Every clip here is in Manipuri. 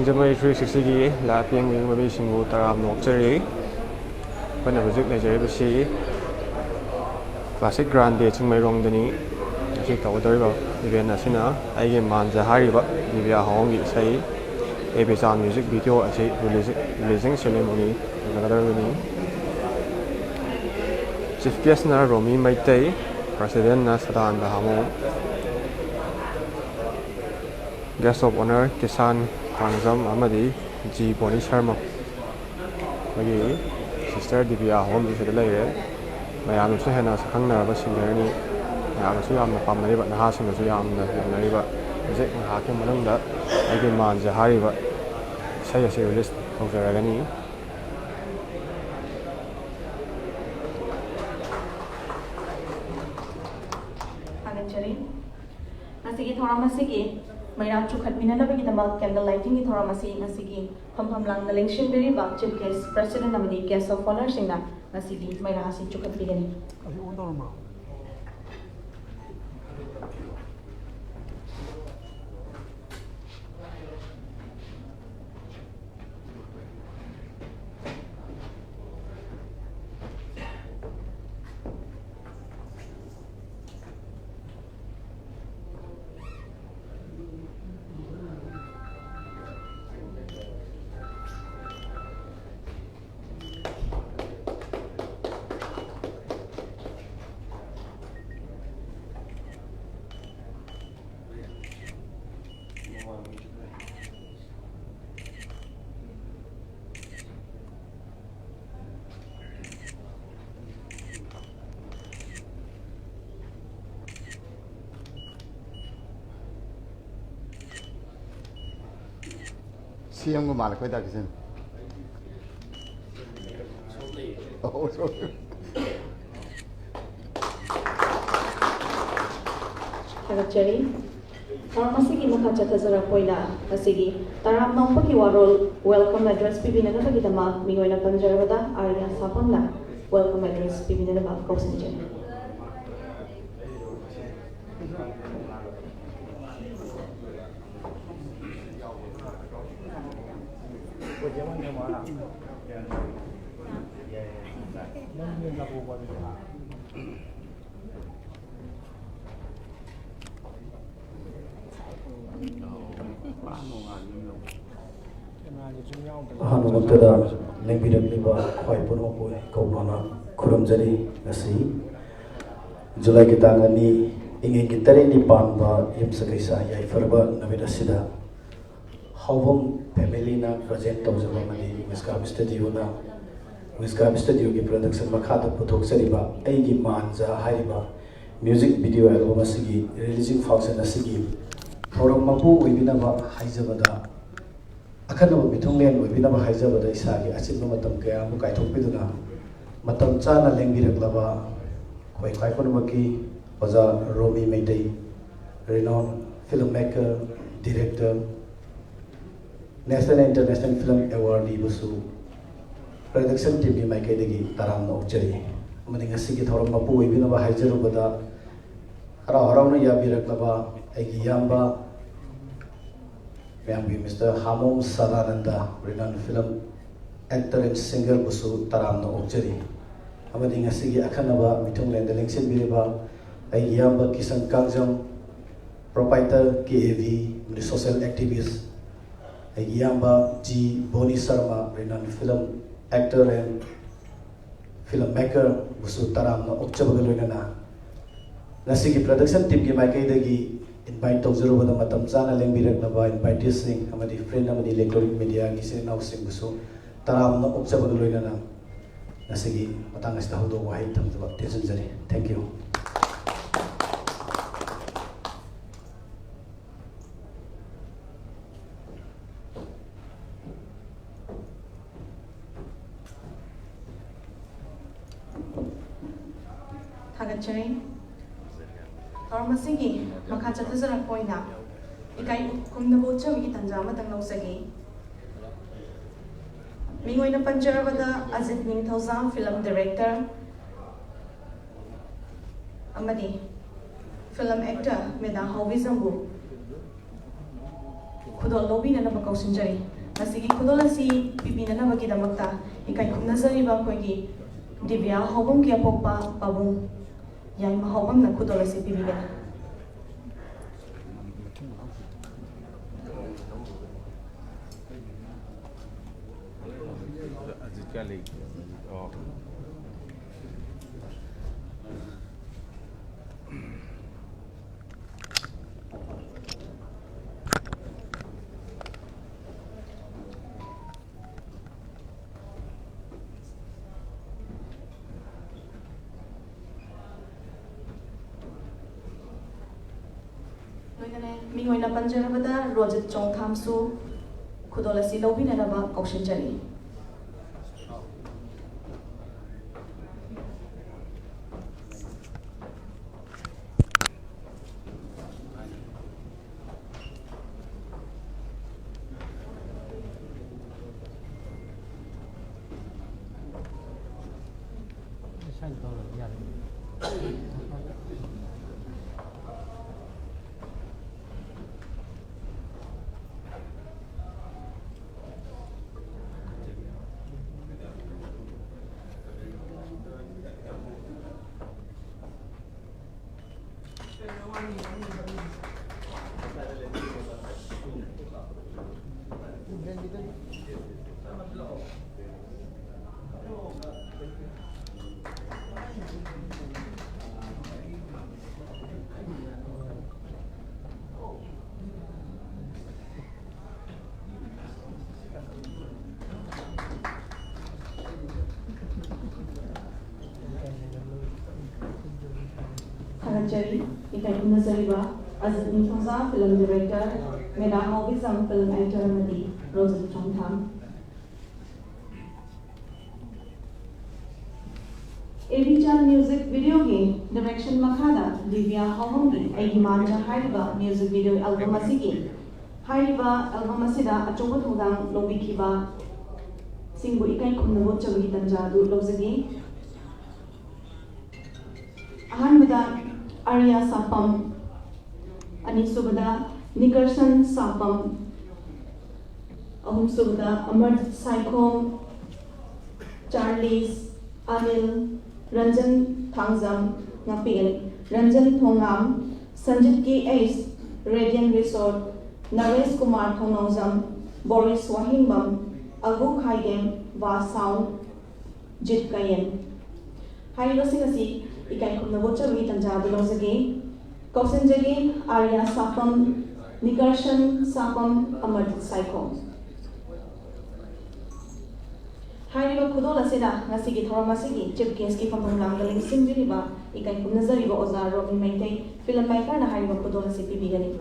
Singjamei 360 Lapiang Mabi Singu Taram Nokchari when I visit Nigeria Classic Grande Chingmei Rongdani Nasi Tawdariba Divya Nasina EIGI MAANJA Hariba Divya Haobam say ABC music video as a releasing ceremony Nagadar Chief guest na Romi Meitei President na Sadananda Hamom Guest of honor Kishan Kangjam amadi Bonny Sharma magi sister Divya Haobam is the layer mayam su hena sakhangna ba singer ni mayam su yamna pamnari ba naha sing su yamna yamnari ba je ha ke manangda EIGI MAANJA hariba sai ase release tawjaragani Masigi thora masigi mayam chukhat minana bagi damal candle lighting ki thora masigi pham lang na lengshin beri ba chief guest president amadi guest of honor singna masigi mayra hasi chukhat bigani CM को मालक होता किसी Hagachari thora masigi makha chathazara poina masigi taram nongpaki warol welcome address pibina na bagi dama mingoina panjarabada arya sapamna welcome address pibina na ba kosinje Hanumantada Lengbidagliba Kwaipunopo Kaunana Kurumjari Nasi July Kitangani Ingi Gitari Nipanba Yimsakaisa Yaifarba Navidasida Haobam family na present Tawjamani WIZKRAFT Studio na WIZKRAFT Studio ki production Makhata Puthok Sariba EIGI MAANJA Hariba music video album asigi releasing function asigi Forum Mapu Wibinaba Haizabada Akanaba Mitunglen Wibinaba Haizabada Isagi Achibno Matam Kaya Mukai Piduna Matam Chana Lengiraklaba Kwai Kwaikonamaki Oza Romi Meitei renowned filmmaker, director, National and International Film Awardee Busu production team ni Meitei degi taram na ukjari amani ngasigi thoram mapu wibinaba haizarubada haraw na yabiraklaba aigi yamba Mr. Hamom Sadananda, renowned film actor and singer busu taram na ukjari amani ngasigi akanaba mitunglen delengsin biriba aigi yamba Kishan Kangjam proprietor KAV social activist Yamba G. Bonny Sharma, renowned film actor and filmmaker, busu taram na ukchabagal na nasigi production team ki Meitei dagi invite tawjaro bada matam chana lengbirak na ba invite sing amadi friend amadi electronic media gi sin naw sing busu taram na ukchabagal na nasigi matang asta hodo wahi thamjaba tension jari thank you Hagachari thora masigi makha chathazara poina ikai kumna bocha wi tanjama tang lausagi mingoina panjarabada Ajit Ningthauza film director amadi film actor meda hawizambu khudol lobinanaba kausinjari masigi khudol asi pibinanabagidamata ikai khumnazariba khoigi Divya Haobam ki apokpa pabung EIGI Haobam na khudol asi pibigana Mingoina Panjarabada, Roger Chong Thamsu, Kudolasi Lobinanaba, Kaushinjari. Jari, ikai kumnazariba, Azad Ninthoza, film director, Meitei Haobam, film actor Madi, Roger Chong Tham. Abichan music video game direction Makada, Divya Haobam, EIGI MAANJA Hariba music video album asigi. Hariba album asida achoba thudang lobikiba singbu ikai kumnabo chabagi tanjadu lobzagi. Ahanbada Arya Sapam, Anisubada, Nickerson Sapam, Ahumsubada, Amar Saikom, Charles, Anil, Ranjan Kangjam, Ngapil, Ranjan Thongam, Sanjit K. Ace, Radiant Resort, Naresh Kumar Thongnongzam, Boris Wahimbam, Agu Khaigem, Vasau, Jit Kayen. Hairosingasi, ikai kumnabo chabagi tanjadu lobzagi kausinjagi Arya Sapam, Nickerson Sapam, Amar Saikom. Hairiba khudol asida ngasigi thoram asigi chief guest ki famam langgaling singjiriba ikai kumnazariba oza Romi Meitei filmmaker na hairiba khudol asi pibigani.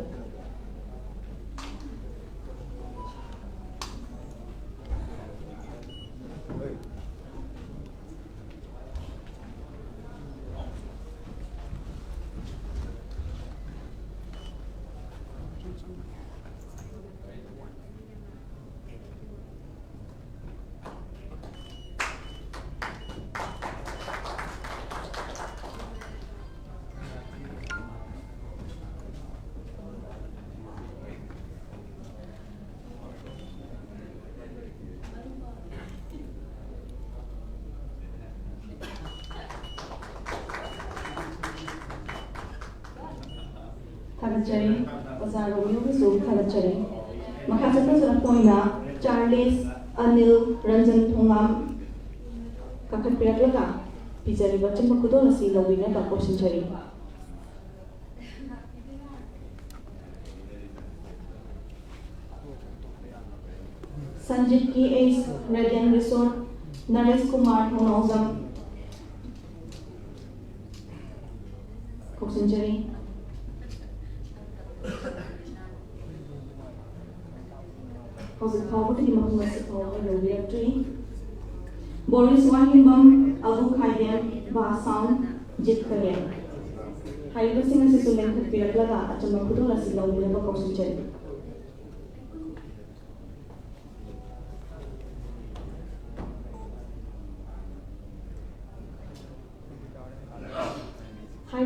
Thagachari, oza Romi Obisu Thagachari. Makachata Sarapoina, Charles, Anil, Ranjan Thongam, Kakat Piraklaga, Pizari Bacham Kudolasi, Lobina Bakosinchari. Sanjit K. Ace, Radiant Resort, Naresh Kumar Thongnongzam, Kosinchari. How's poverty directory? Boris Wahimbam, Abu Khaidem, Vasau, Jit Kayen. Haiba Singh Sisulen Piraklaga, Achamakudola Sila Wilaba Kosinchari.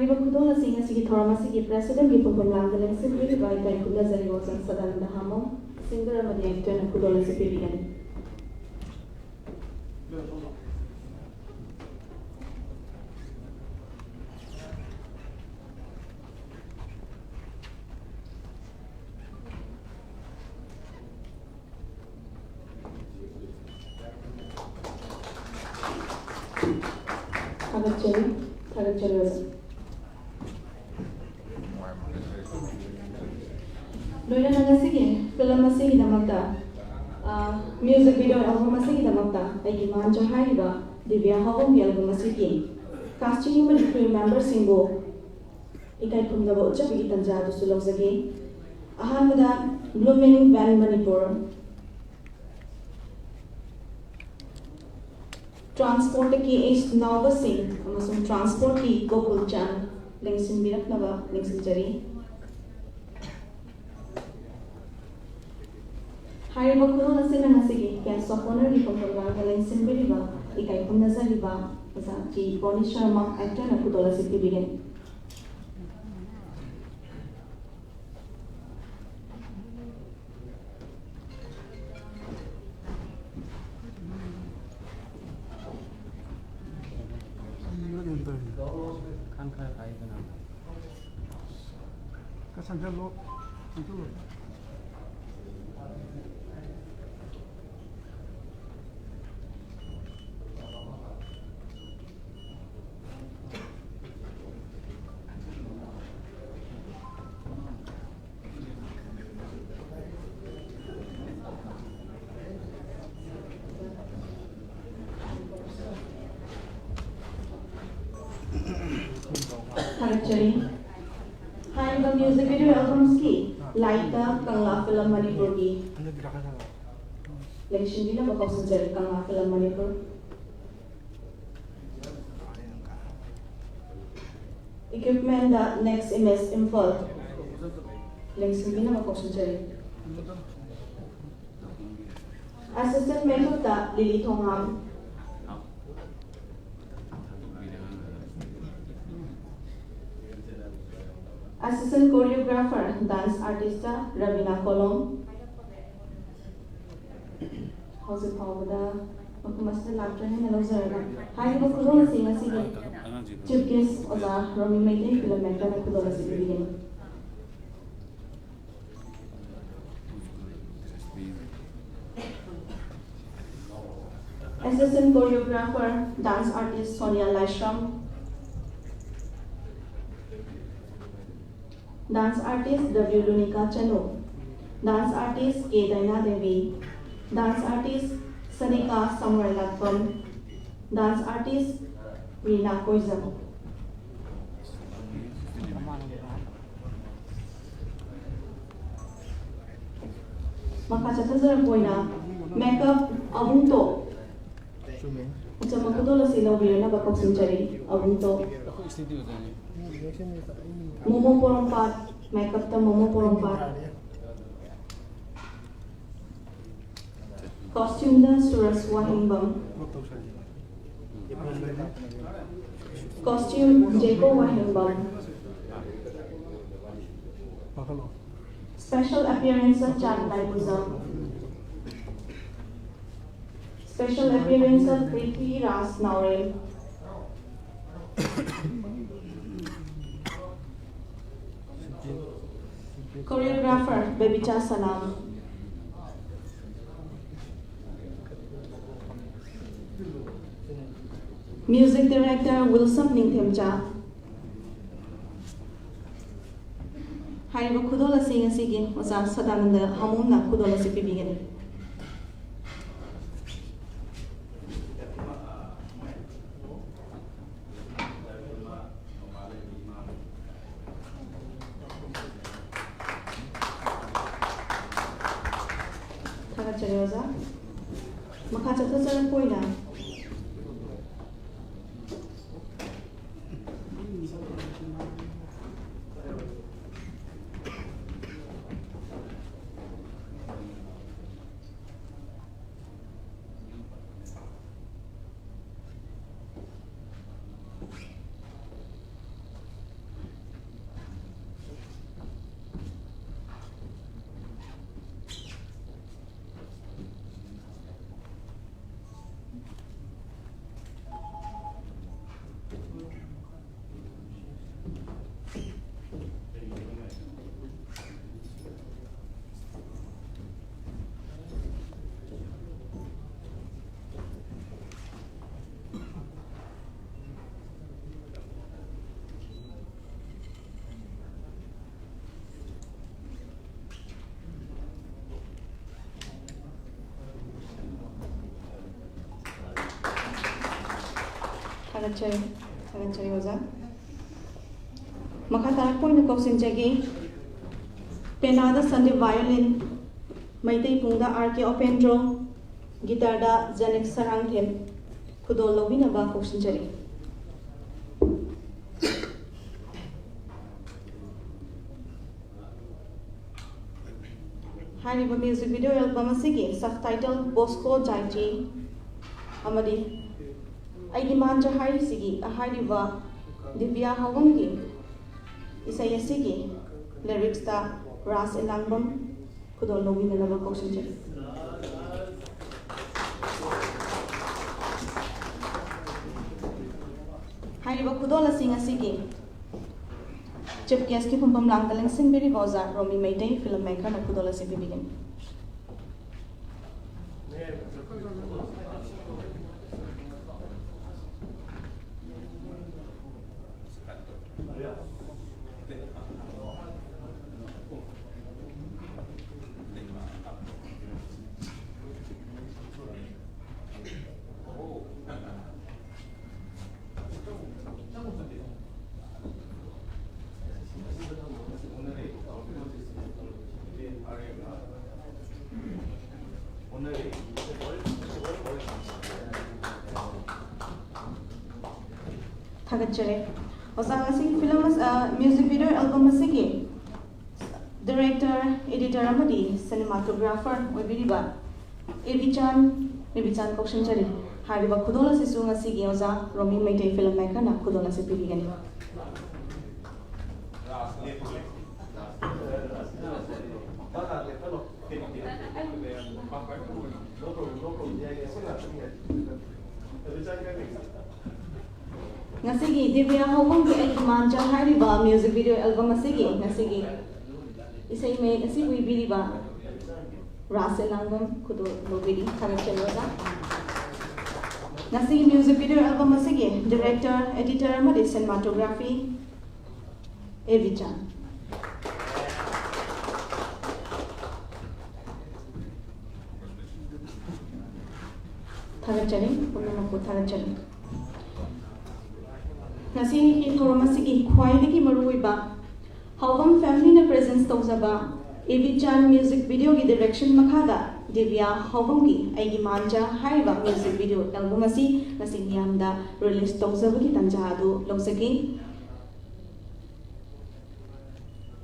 Hariba Kudola Singh Sigi Thoramasi President Gipum Langalan Simply by Kuda Zarigos and Sadananda Hamom, Singer Amadi and Kudola Sipigan. Thagachari was Loina Nagasigi, Philamasi Damata, music video album Masiki Damata, EIGI MAANJA Hariba, Divya Haobam album Masiki. Casting human crew member Singo, Ikai Kumdabo Chapi Tanja to Sulozagi, Ahamada, Blooming Van Manipur. Transport की इस नौबसी अमसुम transport की गोकुल चान लिंक्सिन बिरक नवा लिंक्सिन जरी हाई बकुलो नसीना नसीगी क्या सपोनर री पंपलवा लिंक्सिन बिरिबा इकाई पुन नजरिबा ऐसा जी बॉनी शर्मा एक्टर न कुदोला सिटी बिगेन Thagachari Hariba music video albums ki Laita Kangla film Manipur ki Lengshin dina bakal sejari Kangla film Manipur Equipment da next image info Lengshin dina bakal sejari Assistant makeup da Lily Thongham Assistant choreographer, dance artist, Ravina Kolong. How's it called? Must have laughter and hello, sir. Hi, Kudola Singh, chief guest, Romi Meitei, kilometer, Kudola Singh. Assistant choreographer, dance artist, Sonia Laishram. Dance artist W. Lunika Chanu, dance artist K. Daina Devi, dance artist Sanika Samar Lakpam, dance artist Rina Koizam. Makachata Boina, makeup Abunto. It's a Makudola Silo Viena Bakok Century, Abunto. Momo Porompat, makeup the Momo Porompat. Costume the Suras Wahimbam. Costume Jacob Wahimbam. Special appearance of Chat Laibuzam. Special appearance of Prithvi Ras Naurel. Choreographer Bebicha Salam. Music director Wilson Ningthemcha. Hariba Kudola Singh Sigin was our Sadananda Hamom na Kudola Sipibigan. Makachata sa Poina. Thagachari Oza. Makatara point Kosin Jagi. Penada Sunday violin. Meitei Punda Arke Opendro. Guitar da Janek Saranghem. Kudolo Winaba Kosin Jari. Hariba music video album asigi subtitle Bosco Jaiti Amadi Aigi Manja Hari Sigi Hariba Divya Haobam ki Isai asigi lyrics da Ras Elangam Kudol Lowi na Lava Kosinja Hariba Kudola sing asigi Chief guest ki pumpam lang talang sinbiri goza Romi Meitei filmmaker na kudola si bibigyan. Thagachare. Osang asing film music video album asigi director, editor amadi cinematographer webiriba Evichan Kokshin Chari. Hariba Kudola Sisu asigi oza Romi Meitei filmmaker na Kudola si bibigyan. Ngasigi Divya Haobam ki EIGI MAANJA hariba music video album asigi ngasigi isai me asi wibiriba Ras Elangam kudo lobiri thagachaloda ngasigi music video album asigi director editor amadi cinematography Evichan thagachari punamaku thagachari Nasi ki thoramasigi khwaidagi maruiba Haobam family na presence tawzaba Evichan music video ki direction makhada Divya Haobam ki EIGI MAANJA hariba music video album asi nasi miyamda release tawzaba ki tanja adu lawsagi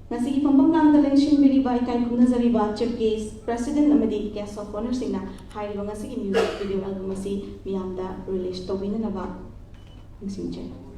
nasi ki pampam lang dalang shinbiriba ikai kunazariba chief guest president amadi guest of honor singna hariba ngasi ki music video album asi miyamda release tawina naba ngsingche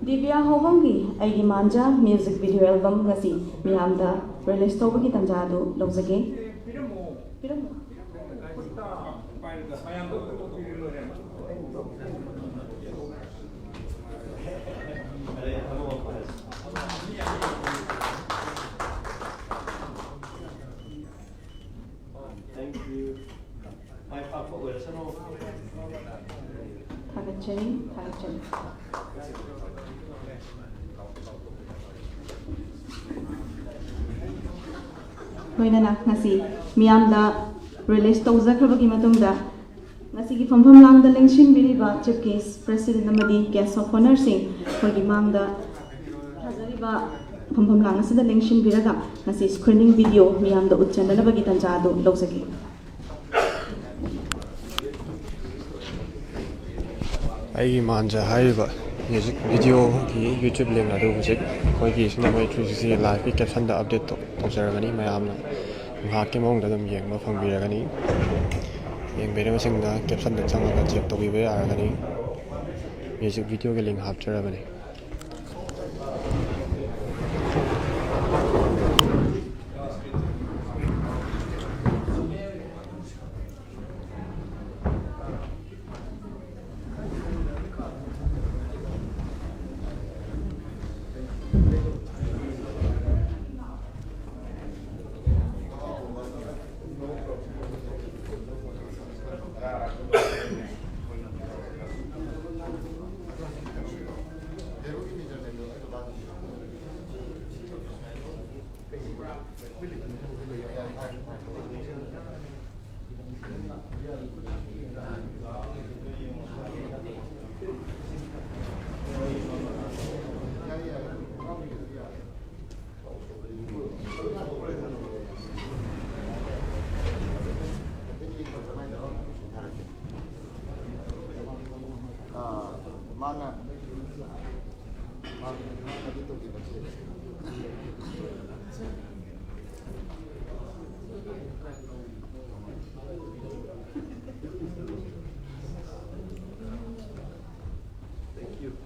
Divya Haobam ki EIGI MAANJA music video album ngasi miyamda release tawbagi tanja adu lawjage Piramo. Thank you. My papa will send off. Thagachari, thagachari. Loinana ngasi miyamda release tawzakrabagi matungda ngasi gi famfam langda lengshin biriba chief guest president amadi guest of honor sing khorgi mangda hazariba famfam lang asida lengshin biraga ngasi screening video miyamda utchandana bagi tanjado lawsaki EIGI MAANJA haiba music video ki YouTube link adu hujik koi ki Singjamei 360 live ki caption da update to tawjaragani mayamna ngak ki mong da dum yengba phangbiragani yengbere masingda caption da changa check to bibe aragani music video ke link hapjarabani Mana? Thank you.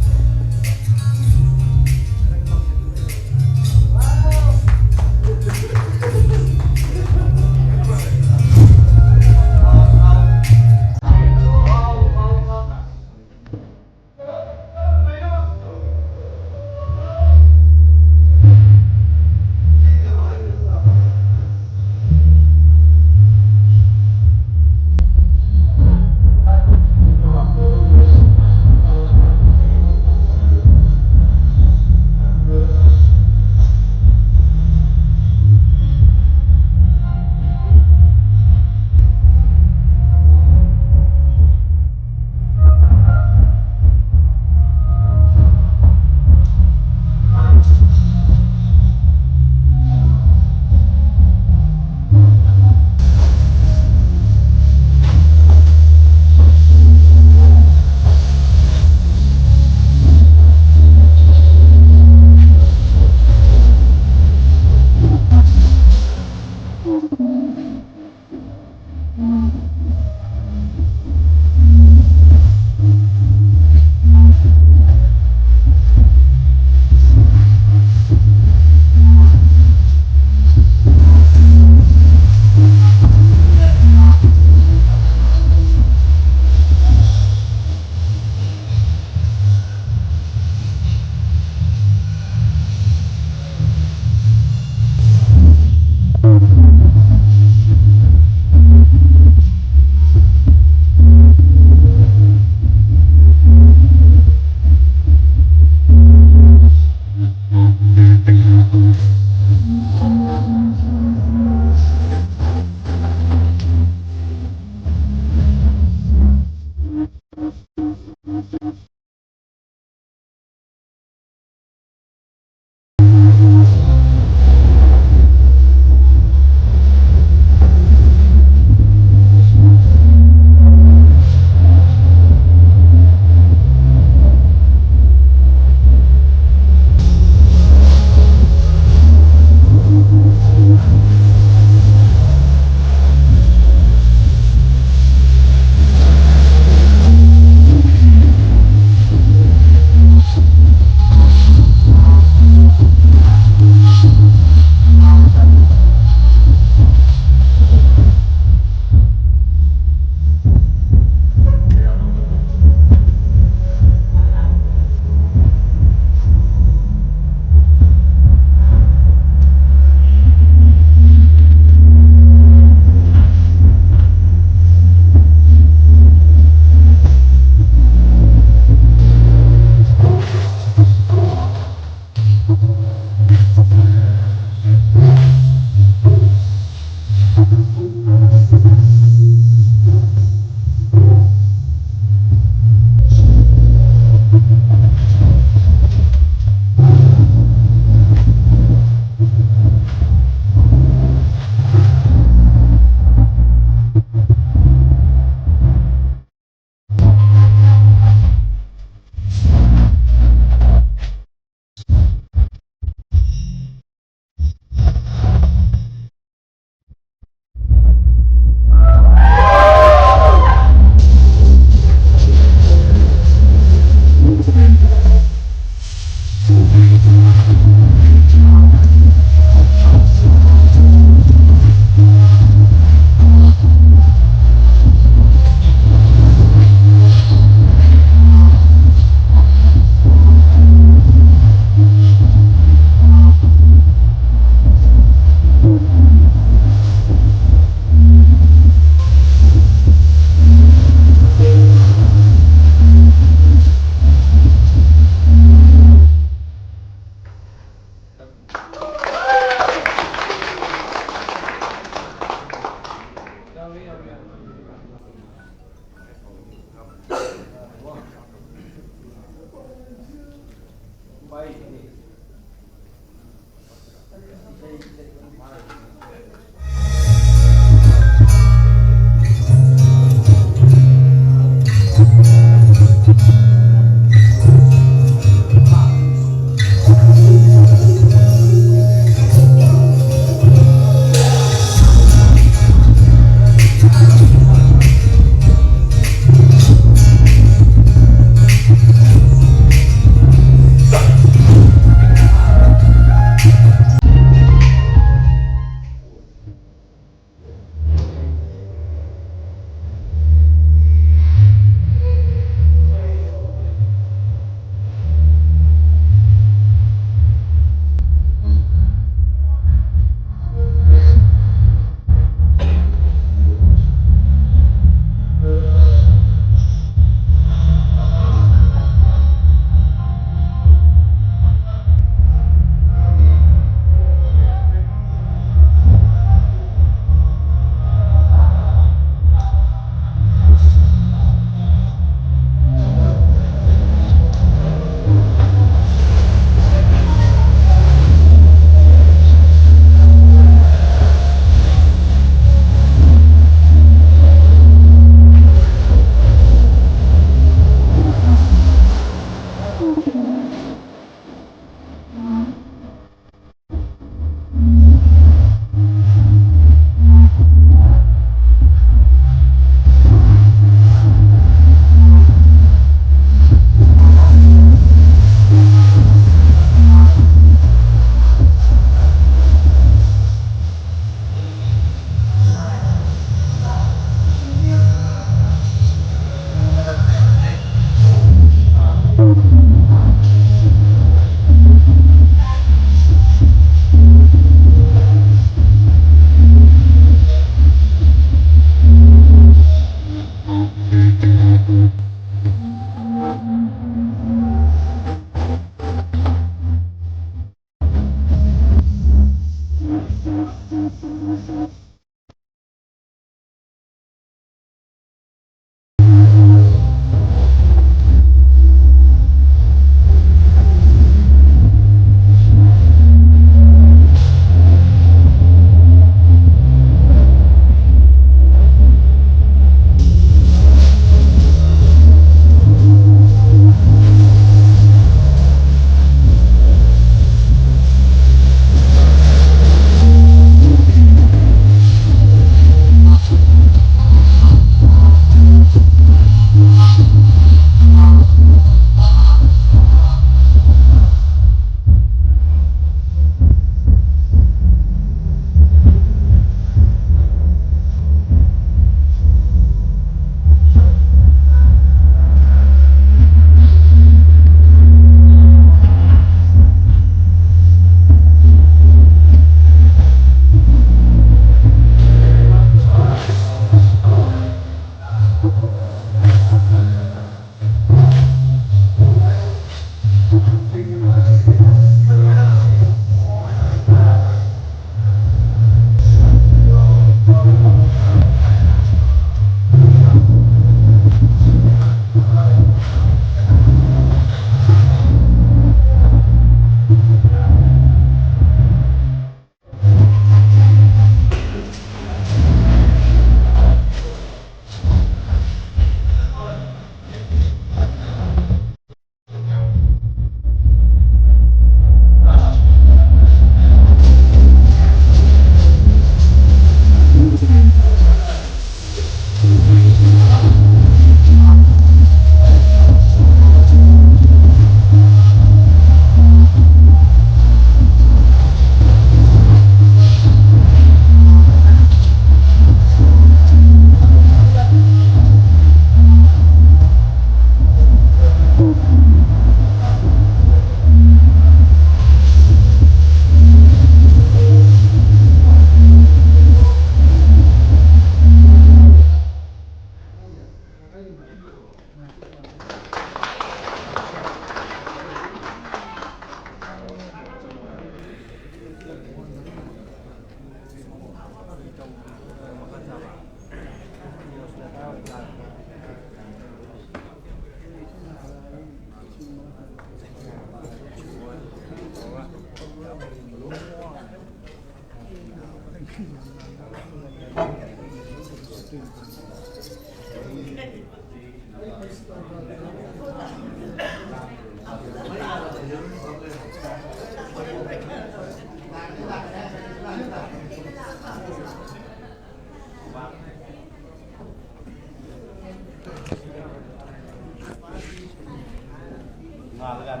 Thagachen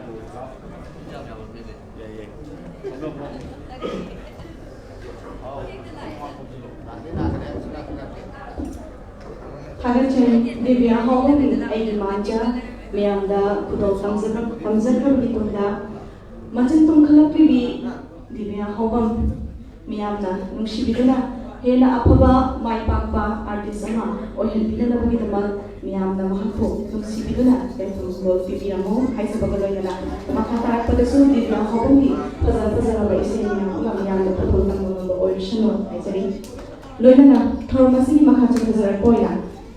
Divya Haobam EIGI MAANJA Meyamda Kudol Tamzakram Bitunda Machin Tungkhalakribi Divya Haobam Meyamda Nungshibiduna Hena Apaba Mai Pakpa Artist Ama Ohenbidana Bidama Meyamda Mahapu Nungshibiduna Betum Gold Bibiramo Haisabagaloyana Makata Padasu Divya Haobam Pazara Isenia Meyamda Patul Nambo Orishano Haisari Loyana Tharmasi Makata Pazara Boyna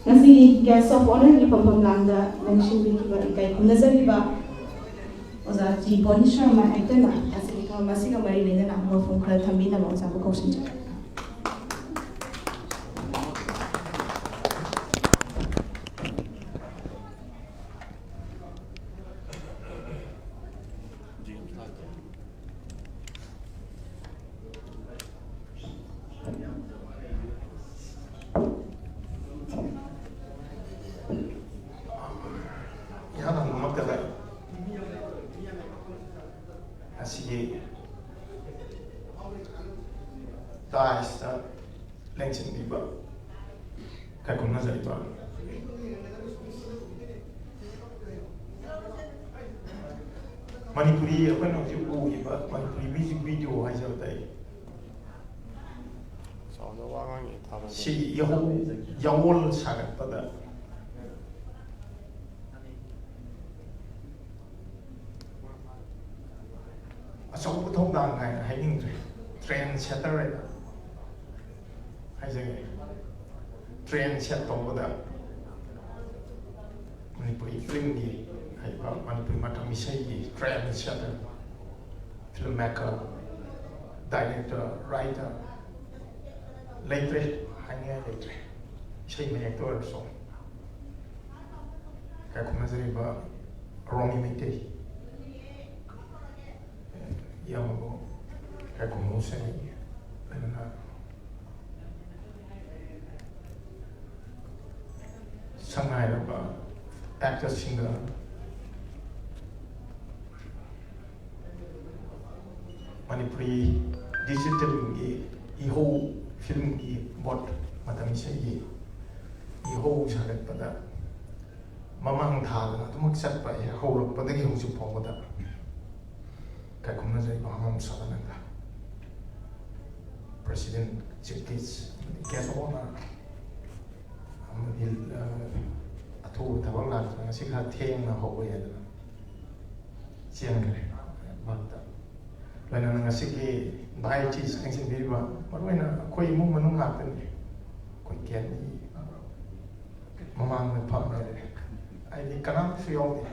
Nasi guest of honor ni Pampamlanda Nanshin Bikiba Ikai Nazariba Oza Ji Bonny Sharma Actana Nasi Masiga Marina Namo from Kratambina Mosa Kosin. Manipuri apa nak cuba iba Manipuri music video aja tadi. Si Yahol sangat pada. Asal betul dah hai ini trend setter ada. Hai jadi trend setter pada. Manipuri film ni. Manipuri macam misalnya trend setter, filmmaker, director, writer, later hanya later, saya actor so. Kayak mana sih Romi Meitei, yang aku kayak mana sih, sangat actor singer. Manipuri digital की इहो फिल्म की बहुत मतलब मिसाइए इहो उजागर पता ममांग थाल तुम अक्सर पाए हो लोग पता कि हो चुप हो पता क्या कुम्ना जाए हम साधानंदा प्रेसिडेंट चिकित्स क्या सोना हम दिल अथो तबंग लाल नसी का थे ना हो गया चियांग करे बात Lain nasi ke baik cheese yang sini beri bah, baru ina kau ibu menung apa ni, kau kian ni, mamang ni pam ni, ini kanam film ni,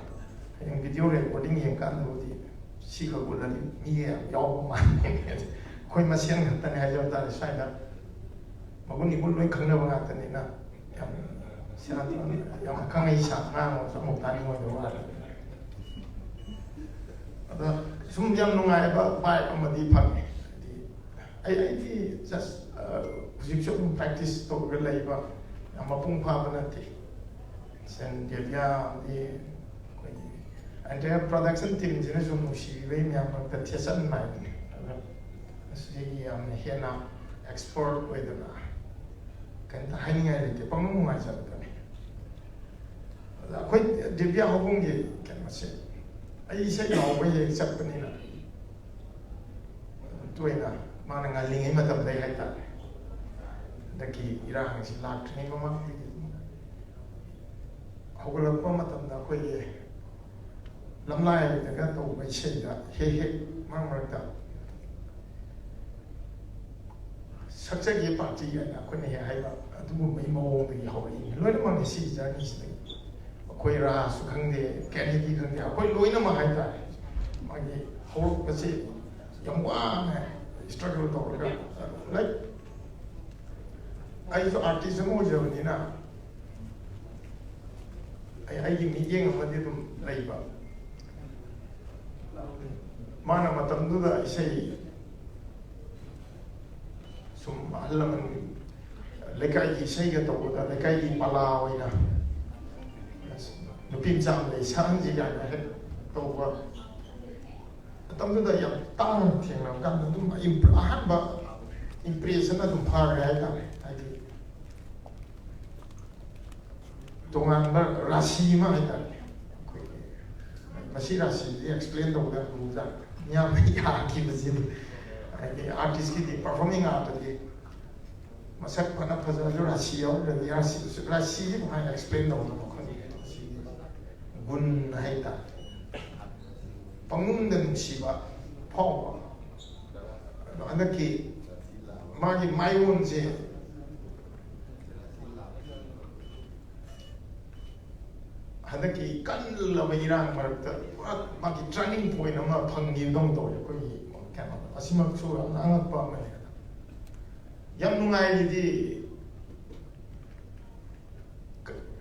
yang video recording yang kan tu di, si kau gula ni, ni jauh mamang ni, kau masih yang kata ni aja dah saya dah, mahu ni pun kau kena bangat ni na, yang siapa ni, yang kau ngai sah, ngang, sama tani mau jual. Singjamei nungai ba baik amadi pagi. I just position practice to relay ba amapung pa banati. Sen dia di and their production team jenis umusi we mi am tatiasan mai. Si am hena export we dana. Kan hani ngai le pang ngai sa ta. Koi Divya Haobam ge kan masih. Ai saya tahu boleh siapa ni lah. Tu ina, mana ngaling ini macam dah hai tak. Daki irang si lak ni mama. Aku lepas macam dah kau ye. Lamlai dekat tu macam dah he mang mereka. Saksa ye parti ya, aku ni hai ba. Tu mai mau ni hau ini. Lalu mana si jadi ni. Koi ras khang de Kennedy khang de koi loi na ma hai ta magi hol kasi yang wa na struggle to ka like ai so artist mo je ni na ai gi meeting ma de tum lai ba mana matam du da isai sum alaman lekai gi sai ga to da lekai gi pala wa na Nupin jam le sang ji ga tꯧba tamda yam tang thengna kan dum ahanba impression adum phare hai ta ai tongan ba rasi ma hai ta masi rasi explain to da ruza nyam ya ki bazin ai artist ki performing art di masak pana phaja jo rasi yo rasi ma explain to ko ni gun hai ta pangum den siba phaw anaki magi maiwon je hadaki kan la mairang marakta magi turning point ama phangni dong to ko ni kama asimak chu angak pa ma yam nungai di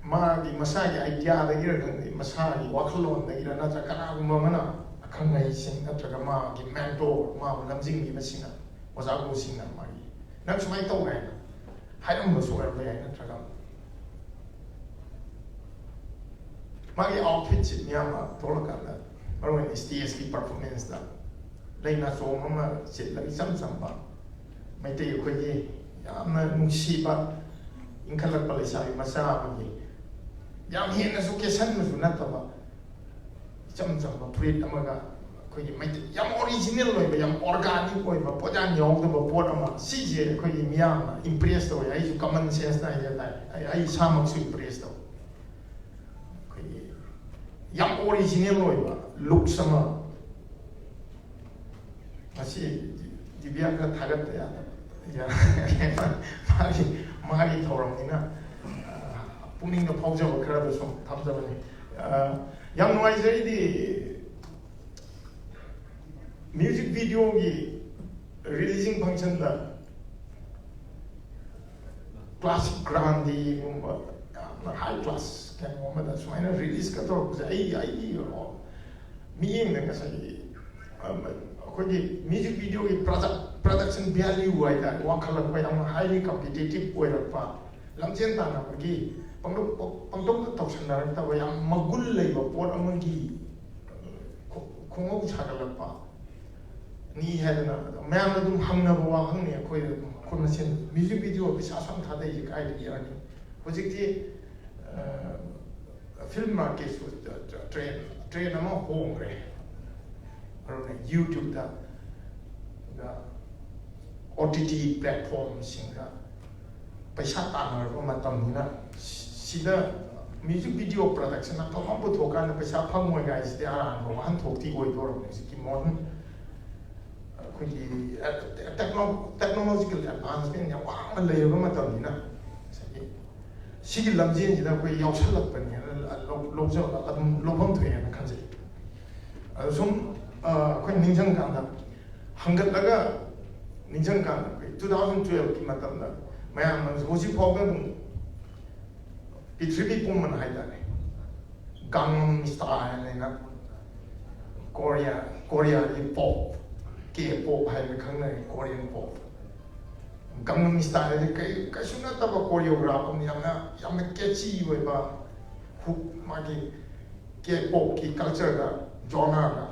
magi masagi idea da gira kan masagi wakhlon da gira na cha kana gumma mana khangai sing natraga magi mentor ma lamjing ni masina oza ko sing na magi nak sumai to ngai hayam ba so ba ya natraga magi outfit chi nyama tola kala marwen stage ki performance da leina so mama sit la sam sam ba Meitei ko ni yamna nungsi ba inkhalak pa sa masa magi yam hen na su Kishan na su na ta ba cham cham ba print amaga ko ni Meitei yam original loi ba yam organic oi ba pojan yong da ba pot ama si je ko ni miyam impress to ai su common sense na ya dai ai samak su impress to yang original loi ba look sama masih Divya ka thagat ya mari thoram ina puning da phauja ba khara da som thamja ba ni yang noi jai di music video gi releasing function da Classic Grande high class kan mo da so ina release ka to ai mi ing da sai ko di music video gi production value ai da wa khala ko yang highly competitive oi ra pa lamchen ta na gi pangdok ta san na ta wa yang magul lei ba pot amagi khongau chagala pa ni hadana mayam na dum hamna ba wa hang ne ko ko na sen music video bi sa sam tha da ji kai di ani hojikti film market was train ama home re arone YouTube da OTT platform singa paisa ta na ma tam ni na sida music video production na to ma bu thoka na paisa phang moi guys they are an han thok ti goi dor music ki modern ko ki technological advancement ya wa ma le ba ma tam ni na sigi lamjin ji da ko yaw chalak pa ni lo jo adum lo bam thwe na khanje sum ko ningjang kan da hangat laga ningjang kan 2012 ki matam da mayam hoji phogam P3 pum man hai da ne Gangnam style ne na Korea ni pop K-pop hai me khang na Korean pop Gangnam style ni kai suna ta ba choreograph ni yamna catchy oi ba hook magi K-pop ki culture da genre da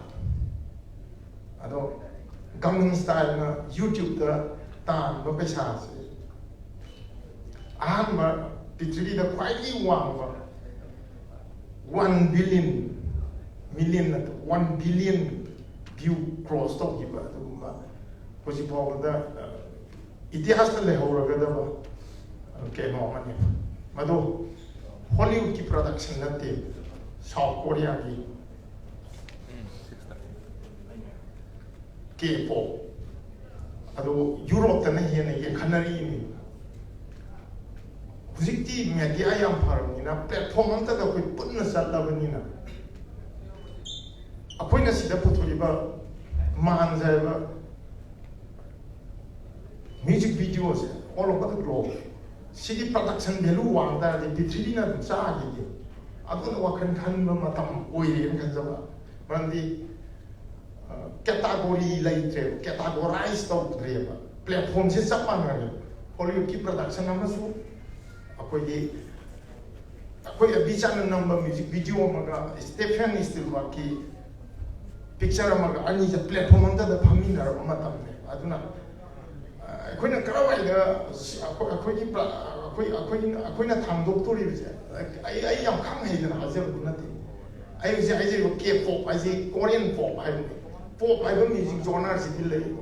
ado Gangnam style na YouTube da tan ba paisa se ba P3 da quietly wang ba 1 billion view cross to gi ba ba ko si po da itihas na le ho ra da ba ke no ma ni mado Hollywood ki production na te South Korea ki K-pop ado Europe ta na hi na ye khanari ni hujikti media yam pharang ina platform anta da koi punna salla banina apoi na sida puthuriba manja ba music videos all over the globe sigi production value wang da de P3 na sa gi ado na wakhan khan ba matam oi re kan jaba mandi category like categorize to re ba platform se sap ma na Hollywood ki production na su akoi a bichana number music video maga Stephen Stilwa ki picture ꯑꯃꯒ ꯑꯅꯤꯁꯦ ꯄ꯭ꯂꯦꯠꯐꯣꯝ ꯑꯃꯗ ꯐꯝꯃꯤꯟꯅꯔꯕ ꯃꯇꯝꯅꯦ ꯑꯗꯨꯅ ꯑꯩꯈꯣꯏꯅ ꯀꯔꯥꯏꯋꯥꯏꯗ ꯑꯩꯈꯣꯏꯅ ꯊꯥꯡꯗꯣꯛꯇꯣꯔꯤꯕꯁꯦ ꯑꯩ ꯌꯥꯝ ꯈꯪ ꯍꯩꯗꯅ ꯍꯥꯏꯖꯕꯗꯤ ꯅꯠꯇꯦ ꯑꯩ ꯍꯧꯖꯤꯛ ꯍꯥꯏꯖꯔꯤꯕ ꯀꯦ ꯄꯣꯞ ꯍꯥꯏꯁꯤ ꯀꯣꯔꯤꯌꯟ ꯄꯣꯞ ꯍꯥꯏꯕꯅꯤ ꯄꯣꯞ ꯍꯥꯏꯕ ꯃ꯭ꯌꯨꯖꯤꯛ ꯖꯣꯅꯔꯁꯤꯗꯤ ꯂꯩꯌꯦꯕ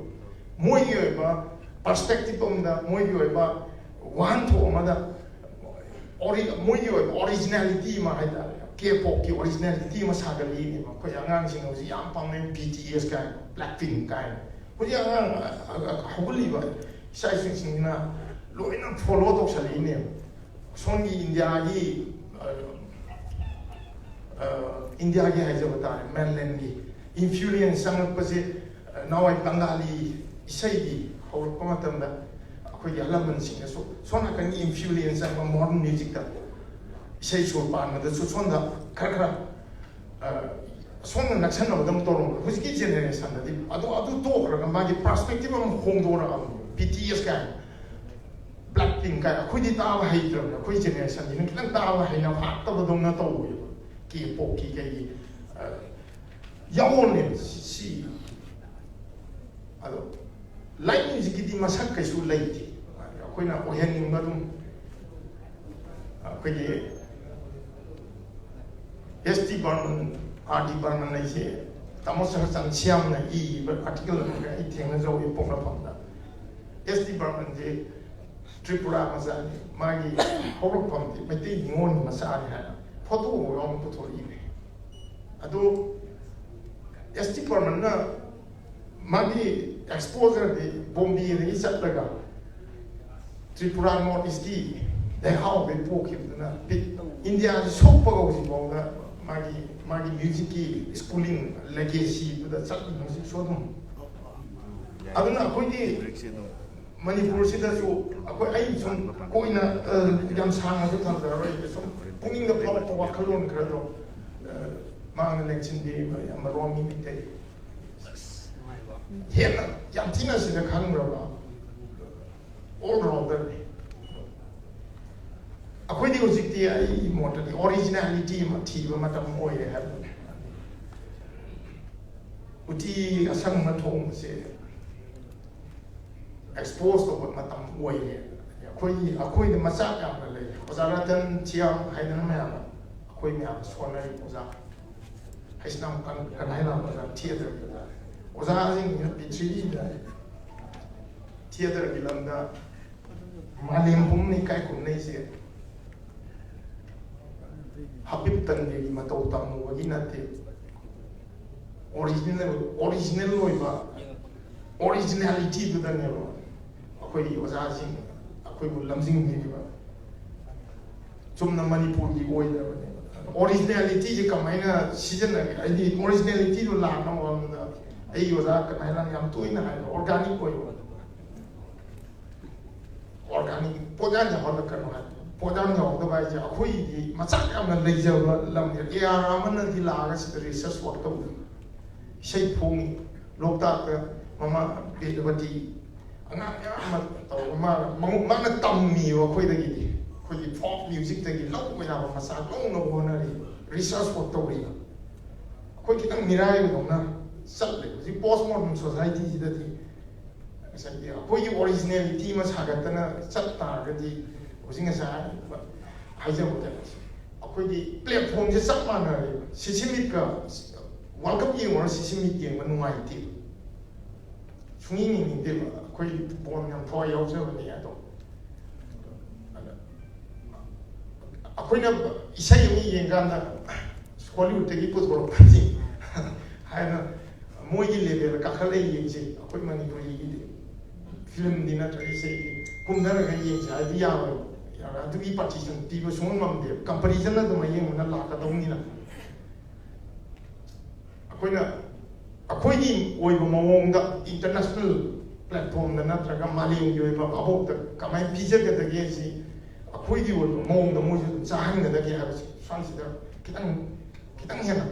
ꯃꯣꯏꯒꯤ ꯑꯣꯏꯕ ꯄꯔꯁꯄꯦꯛꯇꯤꯞ ꯑꯃꯗ ꯃꯣꯏꯒꯤ ꯑꯣꯏꯕ ꯋꯥꯍꯟꯊꯣꯛ ꯑꯃꯗ ꯃꯣꯏꯒꯤ ꯑꯣꯏꯕ ꯑꯣꯔꯤꯖꯤꯅꯦꯂꯤꯇꯤ ꯑꯃ ꯍꯥꯏꯇꯥꯔꯦ ꯀꯦ ꯄꯣꯞꯀꯤ ꯑꯣꯔꯤꯖꯤꯅꯦꯂꯤꯇꯤ ꯑꯃ ꯁꯥꯒꯠꯂꯛꯏꯅꯦꯕ ꯑꯩꯈꯣꯏ ꯑꯉꯥꯡꯁꯤꯡ ꯍꯧꯖꯤꯛ ꯌꯥꯝ ꯄꯥꯝꯅꯩ BTS ꯀꯥꯏꯅ ꯕ꯭ꯂꯦꯛꯄꯤꯡ ꯀꯥꯏꯅ ꯍꯧꯖꯤꯛ ꯑꯉꯥꯡ ꯍꯧꯒꯠꯂꯤꯕ ꯏꯆꯥ ꯏꯁꯨꯁꯤꯡꯁꯤꯅ ꯂꯣꯏꯅ ꯐꯣꯂꯣ ꯇꯧꯁꯜꯂꯛꯏꯅꯦꯕ ꯁꯣꯝꯒꯤ ꯏꯟꯗꯤꯌꯥꯒꯤ ꯍꯥꯏꯖꯕ ꯇꯥꯔꯦ ꯃꯦꯟꯂꯦꯟꯒꯤ ꯏꯟꯐ꯭ꯂꯨꯌꯦꯟꯁ ꯆꯪꯂꯛꯄꯁꯦ ꯅꯍꯥꯟꯋꯥꯏ ꯕꯪꯒꯥꯂꯤ ꯏꯁꯩꯒꯤ ꯍꯧꯔꯛꯄ ꯃꯇꯝꯗ ꯑꯩꯈꯣꯏꯒꯤ ꯑꯍꯜ ꯂꯃꯟꯁꯤꯡꯅꯁꯨ ꯁꯣꯝ ꯅꯥꯀꯟꯒꯤ ꯏꯟꯐ꯭ꯂꯨꯌꯦꯟꯁ ꯆꯪꯕ ꯃꯣꯗꯔꯟ ꯃ꯭ꯌꯨꯖꯤꯛꯇ ꯏꯁꯩ ꯁꯨꯔ ꯄꯥꯟꯕꯗꯁꯨ ꯁꯣꯝꯗ ꯈꯔ ꯁꯣꯝꯅ ꯅꯛꯁꯟꯅꯕꯗꯧ ꯇꯧꯔꯝꯕ ꯍꯧꯖꯤꯛꯀꯤ ꯖꯦꯅꯦꯔꯦꯁꯟꯗꯗꯤ ꯑꯗꯨ ꯇꯣꯛꯈ꯭ꯔꯒ ꯃꯥꯒꯤ ꯄꯔꯁꯄꯦꯛꯇꯤꯞ ꯑꯃ ꯍꯣꯡꯗꯣꯔꯛꯑꯕꯅꯤ BTS ꯀꯥꯏꯅ ꯕ꯭ꯂꯦꯛꯄꯤꯡ ꯀꯥꯏꯅ ꯑꯩꯈꯣꯏꯗꯤ ꯇꯥꯕ ꯍꯩꯇ꯭ꯔꯕꯅꯤ ꯑꯩꯈꯣꯏ ꯖꯦꯅꯦꯔꯦꯁꯟꯁꯤꯅ ꯈꯤꯇꯪ ꯇꯥꯕ ꯍꯩꯅ ꯐꯥꯠꯇꯕꯗꯧꯅ ꯇꯧꯋꯦꯕ ꯀꯦ ꯄꯣꯞꯀꯤ ꯀꯩꯒꯤ ꯌꯥꯎꯔꯅꯦꯕ ꯁꯤ ꯑꯗꯣ ꯂꯥꯏꯠ ꯃ꯭ꯌꯨꯖꯤꯛꯀꯤꯗꯤ ꯃꯁꯛ ꯀꯩꯁꯨ ꯂꯩꯇꯦ ꯑꯩꯈꯣꯏꯅ ꯑꯣꯏꯍꯟꯅꯤꯡꯕ ꯑꯗꯨꯝ ꯑꯩꯈꯣꯏꯒꯤ S.T. Burman R.D. Burman ꯍꯥꯏꯁꯦ ꯇꯥꯃꯣ ꯁꯍꯔꯆꯟ ꯁ꯭ꯌꯥꯝꯅ ꯏꯕ ꯑꯥꯔꯇꯤꯀꯜ ꯑꯃꯒ ꯑꯩ ꯊꯦꯡꯅꯖꯧꯏ ꯄꯣꯛꯅꯐꯝꯗ S.T. Burmanꯁꯦ ꯇ꯭ꯔꯤꯄꯨꯔꯥ ꯃꯆꯥꯅꯤ ꯃꯥꯒꯤ ꯍꯧꯔꯛꯐꯝꯗꯤ ꯃꯩꯇꯩ ꯅꯤꯉꯣꯜꯒꯤ ꯃꯆꯥꯅꯤ ꯍꯥꯏꯅ ꯐꯣꯇꯣ ꯌꯥꯎꯅ ꯄꯨꯊꯣꯔꯛꯏꯅꯦ ꯑꯗꯣ S.T. Burmanꯅ ꯃꯥꯒꯤ ꯑꯦꯛꯁꯄꯣꯖꯔꯗꯤ ꯕꯣꯝꯕꯦꯗꯒꯤ ꯆꯠꯂꯒ ꯇ꯭ꯔꯤꯄꯨꯔꯥ ꯅꯣꯔꯠ ꯏꯁꯀꯤ ꯂꯩꯍꯥꯎꯗꯒꯤ ꯄꯣꯛꯈꯤꯕꯗꯨꯅ ꯏꯟꯗꯤꯌꯥꯁꯤ ꯁꯣꯛꯄꯒ ꯍꯧꯖꯤꯛꯐꯥꯎꯗ ꯃꯥꯒꯤ ꯃ꯭ꯌꯨꯖꯤꯛꯀꯤ ꯁ꯭ꯀꯨꯂꯤꯡ ꯂꯦꯒꯦꯁꯤꯗꯨꯗ ꯆꯠꯂꯤ ꯍꯧꯖꯤꯛꯁꯨ ꯑꯗꯨꯝ ꯑꯗꯨꯅ ꯑꯩꯈꯣꯏꯒꯤ ꯃꯅꯤꯄꯨꯔꯁꯤꯗꯁꯨ ꯑꯩ ꯁꯨꯝ ꯀꯣꯏꯅ ꯌꯥꯝ ꯁꯥꯡꯅꯁꯨ ꯊꯝꯖꯔꯔꯣꯏ ꯁꯨꯝ ꯄꯨꯛꯅꯤꯡꯗ ꯐꯥꯎꯔꯛꯄ ꯋꯥꯈꯜꯂꯣꯟ ꯈꯔꯗꯣ ꯃꯥꯡꯗ ꯂꯦꯡꯁꯤꯟꯕꯤꯔꯤꯕ ꯌꯥꯝꯅ ꯔꯣꯃꯤ ꯃꯤꯇꯩ ꯍꯦꯟꯅ ꯌꯥꯝ ꯊꯤꯅ ꯁꯤꯗ ꯈꯪꯈ꯭ꯔꯕ ꯑꯣꯜ ꯔꯥꯎꯟꯗꯔꯅꯤ ꯑꯩꯈꯣꯏꯗꯤ ꯍꯧꯖꯤꯛꯇꯤ ꯑꯩꯒꯤ ꯃꯣꯠꯇꯗꯤ ꯑꯣꯔꯤꯖꯤꯅꯦꯂꯤꯇꯤ ꯑꯃ ꯊꯤꯕ ꯃꯇꯝ ꯑꯣꯏꯔꯦ ꯍꯥꯏꯕꯅꯤ ꯎꯇꯤ ꯑꯁꯪꯕ ꯊꯣꯡꯕꯁꯦ ꯑꯦꯛꯁꯄꯣꯖ ꯇꯧꯕ ꯃꯇꯝ ꯑꯣꯏꯔꯦ ꯑꯩꯈꯣꯏꯗ ꯃꯆꯥꯛ ꯌꯥꯝꯅ ꯂꯩ ꯑꯣꯖꯥ ꯔꯇꯟ ꯊꯤꯌꯥꯝ ꯍꯥꯏꯗꯅ ꯃꯌꯥꯝꯅ ꯑꯩꯈꯣꯏ ꯃꯌꯥꯝ ꯁꯣꯟꯅꯔꯤ ꯑꯣꯖꯥ ꯍꯩꯁꯅꯥꯝ ꯀꯟꯍꯥꯏꯂꯥꯝ ꯑꯣꯖꯥ ꯊꯤꯌꯦꯇꯔꯒꯤ ꯑꯣꯖꯥꯁꯤꯡꯁꯤꯅ ꯄ꯭ꯔꯤꯊꯤꯕꯤꯗ ꯊꯤꯌꯦꯇꯔꯒꯤ ꯂꯝꯗ ꯃꯥꯂꯦꯝ ꯄꯨꯝꯅ ꯏꯀꯥꯏ ꯈꯨꯝꯅꯩꯁꯦ ꯍꯥꯄꯤꯞ ꯇꯟꯕꯤꯒꯤ ꯃꯇꯧ ꯇꯝꯃꯨꯕꯒꯤ ꯅꯠꯇꯦ ꯑꯣꯔꯤꯖꯤꯅꯦꯜ ꯑꯣꯏꯕ ꯑꯣꯔꯤꯖꯤꯅꯦꯂꯤꯇꯤꯗꯨꯗꯅꯦꯕ ꯑꯩꯈꯣꯏꯒꯤ ꯑꯣꯖꯥꯁꯤꯡ ꯑꯩꯈꯣꯏꯕꯨ ꯂꯝꯖꯤꯡꯕꯤꯔꯤꯕ ꯆꯨꯝꯅ ꯃꯅꯤꯄꯨꯔꯒꯤ ꯑꯣꯏꯗꯕꯅꯦꯕ ꯑꯣꯔꯤꯖꯤꯅꯦꯂꯤꯇꯤꯁꯦ ꯀꯃꯥꯏꯅ ꯁꯤꯖꯤꯟꯅꯒꯦ ꯍꯥꯏꯗꯤ ꯑꯣꯔꯤꯖꯤꯅꯦꯂꯤꯇꯤꯗꯣ ꯂꯥꯛꯅꯕ ꯃꯇꯝꯗ ꯑꯩꯒꯤ ꯑꯣꯖꯥ ꯀꯃꯥꯏꯅ ꯌꯥꯝ ꯇꯣꯏꯅ ꯍꯥꯏꯕ ꯑꯣꯔꯒꯥꯅꯤꯛ ꯑꯣꯏꯕ ꯑꯣꯔꯒꯥꯅꯤꯛ ꯄꯣꯠꯌꯥꯟ ꯌꯥꯎꯍꯜꯂꯛꯀꯅꯣ ꯍꯥꯏꯕ ꯄꯣꯠꯌꯥꯟ ꯌꯥꯎꯗꯕ ꯍꯥꯏꯁꯦ ꯑꯩꯈꯣꯏꯒꯤ ꯃꯆꯥꯛ ꯌꯥꯝꯅ ꯂꯩꯖꯕ ꯂꯝꯁꯦ AR ꯑꯃꯅꯗꯤ ꯂꯥꯛꯑꯒ ꯁꯤꯗ ꯔꯤꯁꯔꯁ ꯋꯥꯔꯛ ꯇꯧꯕꯤ ꯏꯁꯩ ꯐꯣꯡꯉꯤ ꯂꯣꯛꯇꯥꯛꯇ ꯃꯃꯥ ꯕꯦꯗꯕꯇꯤ ꯑꯉꯥꯡ ꯃꯌꯥꯝ ꯑꯃ ꯇꯧꯔꯒ ꯃꯥꯅ ꯇꯝꯃꯤꯕ ꯑꯩꯈꯣꯏꯗꯒꯤꯗꯤ ꯑꯩꯈꯣꯏꯒꯤ ꯐꯣꯛ ꯃ꯭ꯌꯨꯖꯤꯛꯇꯒꯤ ꯂꯧꯕ ꯌꯥꯕ ꯃꯆꯥꯛ ꯂꯧꯅꯕ ꯍꯣꯠꯅꯔꯤ ꯔꯤꯁꯔꯁ ꯋꯥꯔꯛ ꯇꯧꯔꯤꯕ ꯑꯩꯈꯣꯏ ꯈꯤꯇꯪ ꯃꯤꯔꯥꯏꯕꯗꯧꯅ ꯆꯠꯂꯦ ꯍꯧꯖꯤꯛ ꯄꯣꯁ ꯃꯣꯗꯔꯟ ꯁꯣꯁꯥꯏꯇꯤꯁꯤꯗꯗꯤ ꯉꯁꯥꯏꯒꯤ ꯑꯩꯈꯣꯏꯒꯤ ꯑꯣꯔꯤꯖꯤꯅꯦꯂꯤꯇꯤ ꯑꯃ ꯁꯥꯒꯠꯇꯅ ꯆꯠ ꯇꯥꯔꯒꯗꯤ ꯍꯧꯖꯤꯛ ꯉꯁꯥꯏ ꯍꯥꯏꯖꯕꯗ ꯑꯩꯈꯣꯏꯒꯤ ꯄ꯭ꯂꯦꯠꯐꯣꯝꯁꯦ ꯆꯞ ꯃꯥꯟꯅꯔꯦꯕ ꯁꯤꯁꯤꯃꯤꯠꯀ ꯋꯥꯔꯜ ꯀꯞ ꯌꯦꯡꯉꯨꯔ ꯁꯤꯁꯤꯃꯤꯠ ꯌꯦꯡꯕ ꯅꯨꯡꯉꯥꯏꯇꯦ ꯁꯨꯡꯌꯦꯡꯅꯤꯡꯗꯦꯕ ꯑꯩꯈꯣꯏ ꯕꯣꯜ ꯌꯥꯝ ꯊꯋꯥꯏ ꯌꯥꯎꯖꯕꯅꯦ ꯑꯗꯣ ꯑꯩꯈꯣꯏꯅ ꯏꯁꯩ ꯑꯃ ꯌꯦꯡꯀꯥꯟꯗ ꯍꯣꯂꯤꯋꯨꯗꯇꯒꯤ ꯄꯨꯊꯣꯔꯛꯄꯁꯤ ꯍꯥꯏꯅ ꯃꯣꯏꯒꯤ ꯂꯦꯚꯦꯜꯗ ꯀꯥꯈꯠꯂ ꯌꯦꯡꯁꯤ ꯑꯩꯈꯣꯏ ꯃꯅꯤꯄꯨꯔꯤꯒꯤꯗꯤ ꯐꯤꯂꯝꯗꯤ ꯅꯠꯇ꯭ꯔꯒ ꯏꯁꯩꯗꯤ ꯀꯨꯝꯊꯔꯒ ꯌꯦꯡꯁꯤ ꯍꯥꯏꯗꯤ ꯌꯥꯔꯣꯏ ꯑꯗꯨꯒꯤ ꯄꯥꯔꯇꯤꯁꯟ ꯄꯤꯕ ꯁꯨꯡꯉꯝ ꯉꯝꯗꯦꯕ ꯀꯝꯄꯦꯔꯤꯖꯟ ꯑꯗꯨꯝ ꯌꯦꯡꯕꯅ ꯂꯥꯛꯀꯗꯧꯅꯤꯅ ꯑꯩꯈꯣꯏꯅ ꯑꯩꯈꯣꯏꯒꯤ ꯑꯣꯏꯕ ꯃꯑꯣꯡꯗ ꯏꯟꯇꯔꯅꯦꯁꯅꯦꯜ ꯄ꯭ꯂꯦꯠꯐꯣꯝꯗ ꯅꯠꯇ꯭ꯔꯒ ꯃꯥꯂꯦꯝꯒꯤ ꯑꯣꯏꯕ ꯑꯕꯣꯛꯇ ꯀꯃꯥꯏꯅ ꯄꯤꯖꯒꯗꯒꯦ ꯁꯤ ꯑꯩꯈꯣꯏꯒꯤ ꯑꯣꯏꯕ ꯃꯑꯣꯡꯗ ꯃꯣꯏꯁꯨ ꯑꯗꯨꯝ ꯆꯥꯍꯟꯒꯗꯒꯦ ꯍꯥꯏꯕꯁꯤ ꯁ꯭ꯋꯥꯏꯁꯤꯗ ꯈꯤꯇꯪ ꯍꯦꯟꯅ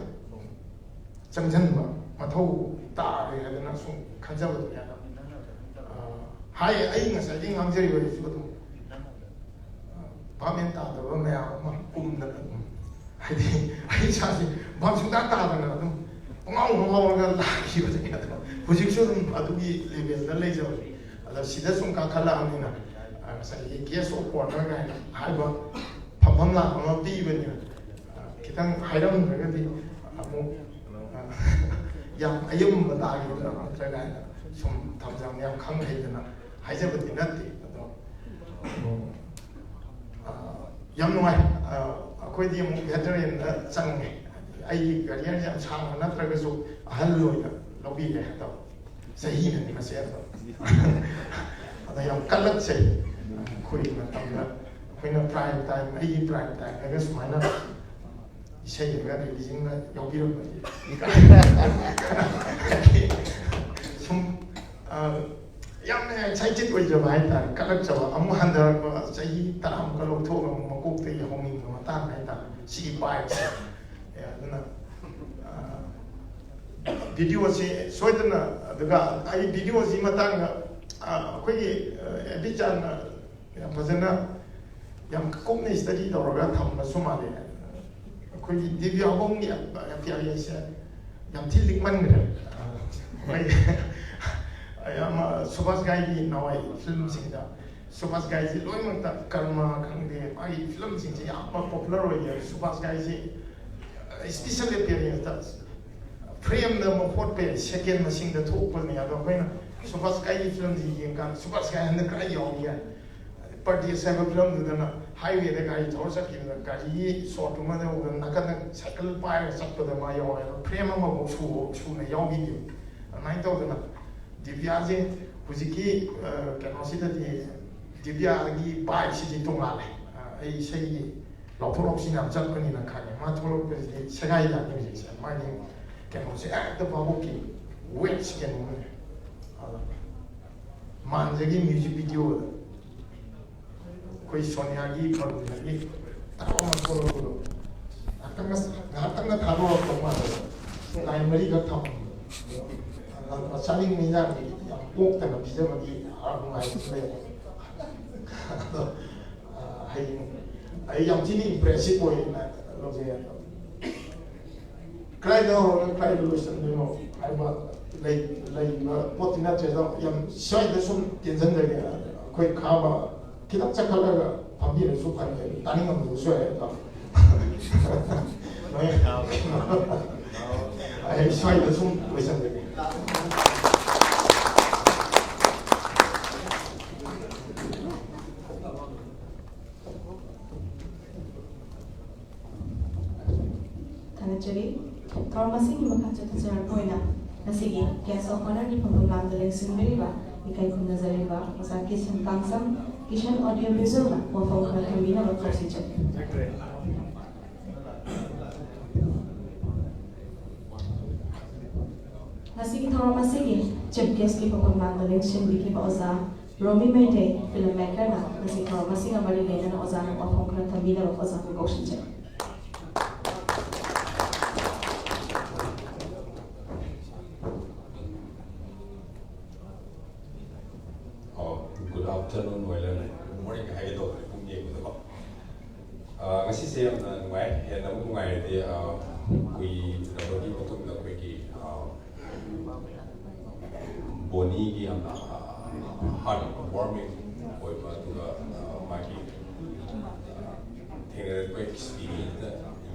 ꯆꯪꯁꯤꯟꯕ ꯃꯊꯧ ꯇꯥꯔꯦ ꯍꯥꯏꯗꯅ ꯁꯨꯝ ꯈꯟꯖꯕꯗꯨꯅꯦ ꯍꯥꯏ ꯑꯩ ꯉꯁꯥꯏꯗꯒꯤ ꯉꯥꯡꯖꯔꯤꯕꯁꯤꯁꯨ ꯑꯗꯨꯝ ꯚꯥꯞꯃꯦꯟ ꯇꯥꯗꯕ ꯃꯌꯥꯝ ꯑꯃ ꯀꯨꯝꯗꯅ ꯑꯗꯨꯝ ꯍꯥꯏꯗꯤ ꯑꯩ ꯏꯁꯥꯁꯦ ꯚꯥꯞ ꯁꯨꯡꯇꯥ ꯇꯥꯗꯅ ꯑꯗꯨꯝ ꯄꯉꯥꯎꯔꯒ ꯂꯥꯛꯈꯤꯕꯅꯤ ꯑꯗꯣ ꯍꯧꯖꯤꯛꯁꯨ ꯑꯗꯨꯝ ꯑꯗꯨꯒꯤ ꯂꯦꯚꯦꯜꯗ ꯂꯩꯖꯕꯅꯤ ꯑꯗꯣ ꯁꯤꯗ ꯁꯨꯝ ꯀꯥꯈꯠꯂꯛꯑꯕꯅꯤꯅ ꯉꯁꯥꯏꯒꯤ ꯒꯦꯁ ꯑꯣꯐ ꯑꯣꯅꯔ ꯀꯥꯏꯅ ꯍꯥꯏꯕ ꯐꯝꯐꯝ ꯂꯥꯛꯄ ꯑꯃ ꯄꯤꯕꯅꯤꯅ khitang hairam ragadi amu yam ayum batagi da traga sum thamjam yam khang haidana haijabati natti ado yam noi akoi di mu veteran da change ai career yam chang natraga su ahal loina lobi le ado sahi ne ma se ado ada yam kalak sei khoi ma tamna khoina prime time ai prime time aga sumaina isai ga releasing na yobiro sum yamne excited oi jaba hai ta kalak jaba amu handar ko sahi taram ka lok thok ma kok te homi ma ta hai ta si pai ya na video si soidana daga ai video si matang khoi ebijan ya fazana yam komne study dawra tham sumale khoi Divya Haobam ni appearance yam thilik man ne ayam subas gai ni nawai film sing da subas gai ji loi mang ta karma khangde ai film sing ji yam popular oi ya subas gai ji special appearance da frame da mo phot pe second machine da thok pa ne ya do khoina subas gai film ji yeng kan subas gai han ka yaw ni ya party save film da highway da gai thor sa ki da gai short ma da ugan nakan cycle pa sa pa da ma yaw frame ma mo chu na yaw bi nai to da Divya ji hujiki kanasi da Divya gi bai si ji tong la ai sei lo thorok sin am chat pani na khane ma thorok pe ji segai da ni ji ma ni kanasi act da babu ki which can manja gi music video koi sonia gi khol gi ta ma ko ko atanga tharo ko ma lai mari ga tham Saling minyak yang pok tengah bisa bagi orang lain sebab hai yang sini impresif boy lo saya kaya dah orang kaya dulu sendiri hai buat lay potina cerita yang saya desum tienzen dari koi kaba kita cakap lagi pambil sukan tani ngambil suai hai saya desum besan dari Kanajari, kalau masih di makan jatuh jalan poina, nasi ini guest of honor di pembangunan dalam sendiri ikai kun nazari masa Kishan Kangjam, Kishan audio visual mau fokus kami na lokal saja. Nasi kita orang masih ini, cip guest di pembangunan dalam sendiri oza Romi Meitei filmmaker nasi kita orang masih ngambil gaya na oza mau fokus kami na lokal saja. Good afternoon, good morning. Hai do cũng nhiều rồi đó. Ngày xưa xem là ngoài hiện là ngoài thì quy là đôi khi một là quy kỳ Bonny cái ham là heartwarming với mà tụi mà cái thế là cái experience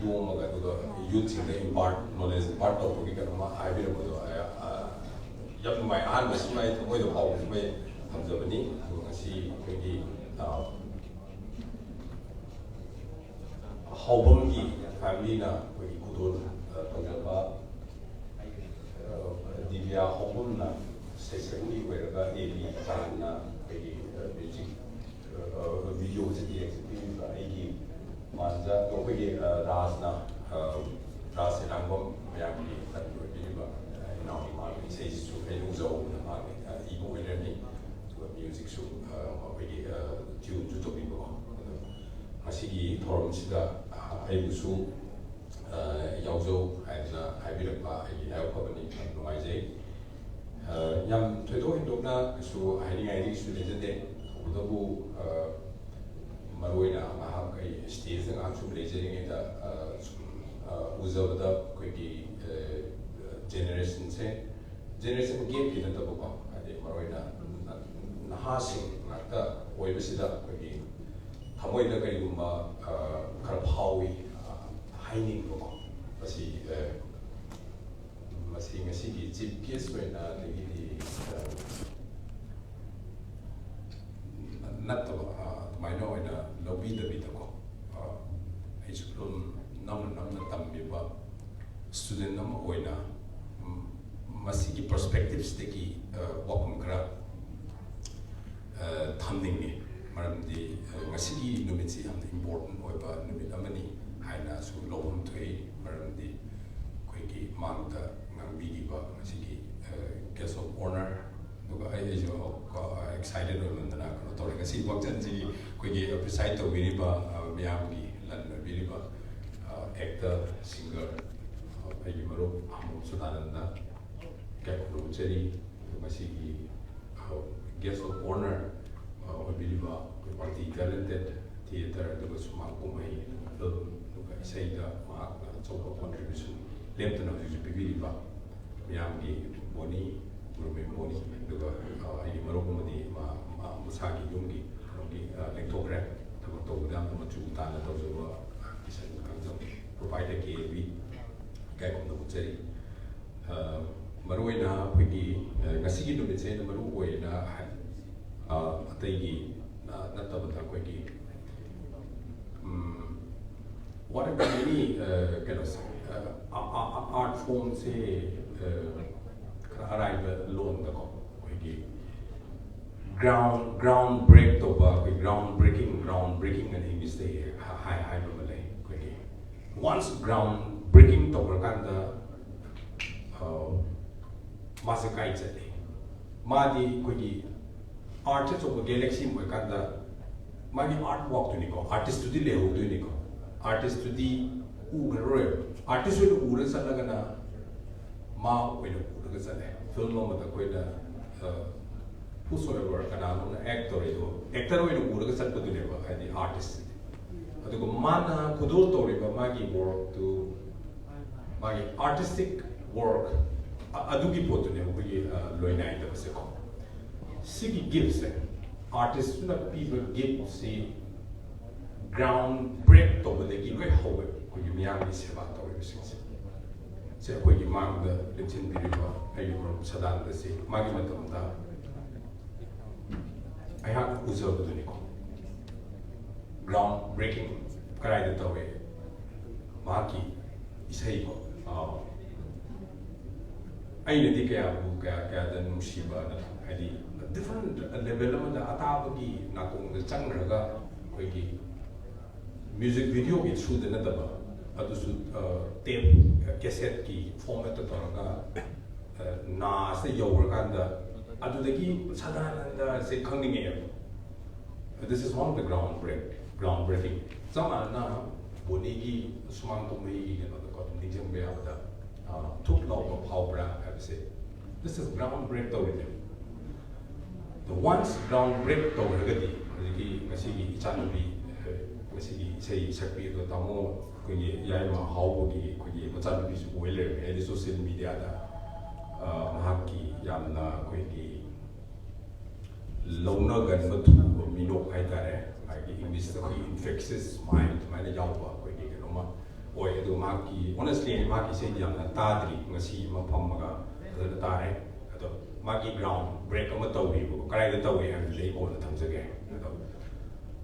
yung mà cái tụi youth sinh ra impart knowledge part of cái mà ai biết được tụi giúp mày ăn mà xin mày thôi được học mày tham gia bên si cái Haobam ki family na cái kudur pagaba Divya Haobam na secondly where ga ebi chan na cái music video se di executive EIGI MAANJA to cái ras na ras langom yang di tan di ba now di ma se su cái uzo na ma ego energy music show cái tune cho tụi mình masih thorum sida ai busu yau zo ai biết được ba ai ai có vấn đề ngoài gì nhằm thay đổi hiện na số ai đi ngày đi số lên trên đấy cũng đâu bu maroi na mà cái stage ng ang sum lên trên này ta uzo da cái generation se generation gap ki na ta ko ade maroina nahasing ngata oibasida ko hamoi da kai gumba kar phawi haining ko masi masi ngasi ki chief guest na di not maino oina lobby da bit ko ai skulum nam tambi ba student nam oina masi ki perspectives de ki wakum kra thamning ni maramdi ngasi ki numit si am important oiba numit amani haina su lobum thei maramdi koi ki mangta ngangbi gi ba ngasi ki guest of honor duga ai jo excited oimandana kono tore ngasi wakchan ji koi ki preside to biri ba miyam gi lan biri ba actor singer ai gi maro Hamom Sadananda Captain Cherry ngasi ki guest of honor obiliba party talented theater duga sumang kumai film duga isaida ma chopa contribution lemtana ju bibiliba miyam gi Bonny Romi Bonny duga ai maro kumadi ma musagi yungi rogi lengtokre duga to dam ma chu ta na to jo Kishan Kangjam provide KV kai kom no cheri maruina phigi ngasi gi numit se na maru oina ategi na tabata ko gi what are many kind of art forms se arrive loan da ko gi ground break to ba ko ground breaking and English they high normally ko gi once ground breaking to kan da masakai chale madi ko gi artist of galaxy mo kanda mani art walk to niko artist to the leho to niko artist to the ugro artist to ugro salaga na ma we no ugro sale film mo ta ko da whosoever kana no actor we no ugro sal to the the artist adugo mana kudul to riba magi work to magi artistic work adugi potu ne ko gi loina ita se ko Sigi gives artists na people give see ground break to the giveaway how ko you miya ni se ba to se se ko you mang the limsin biriba ay ko Sadananda se magi matam da I have uzo do ni ko ground breaking karai da to we maki isai ko ay na di kaya bu kaya da nushiba na adi different level of the atabagi nakung the changraga koigi music video ki through the nadaba adusu tape cassette ki format to raga na se yowraganda adudagi Sadananda se khangninge this is one of the groundbreaking samana Bonny gi sumang to mai gi no ko nijam be abda took law of power I say this is groundbreaking to the once ground break to ragadi ki ngasi gi chanabi ngasi gi sei sakpi do tamo ko gi yai ma hawo gi ko gi chanabi su oiler e social media da mahaki yamna ko gi lona gan matu mino ai tare ai gi English da ko infectious mind mane jawa ko gi no ma oi do mahaki honestly mahaki sei yamna tadri ngasi ma phammaga da tare magi ground break ama tawi bu karai da tawi am lei ko na thamjage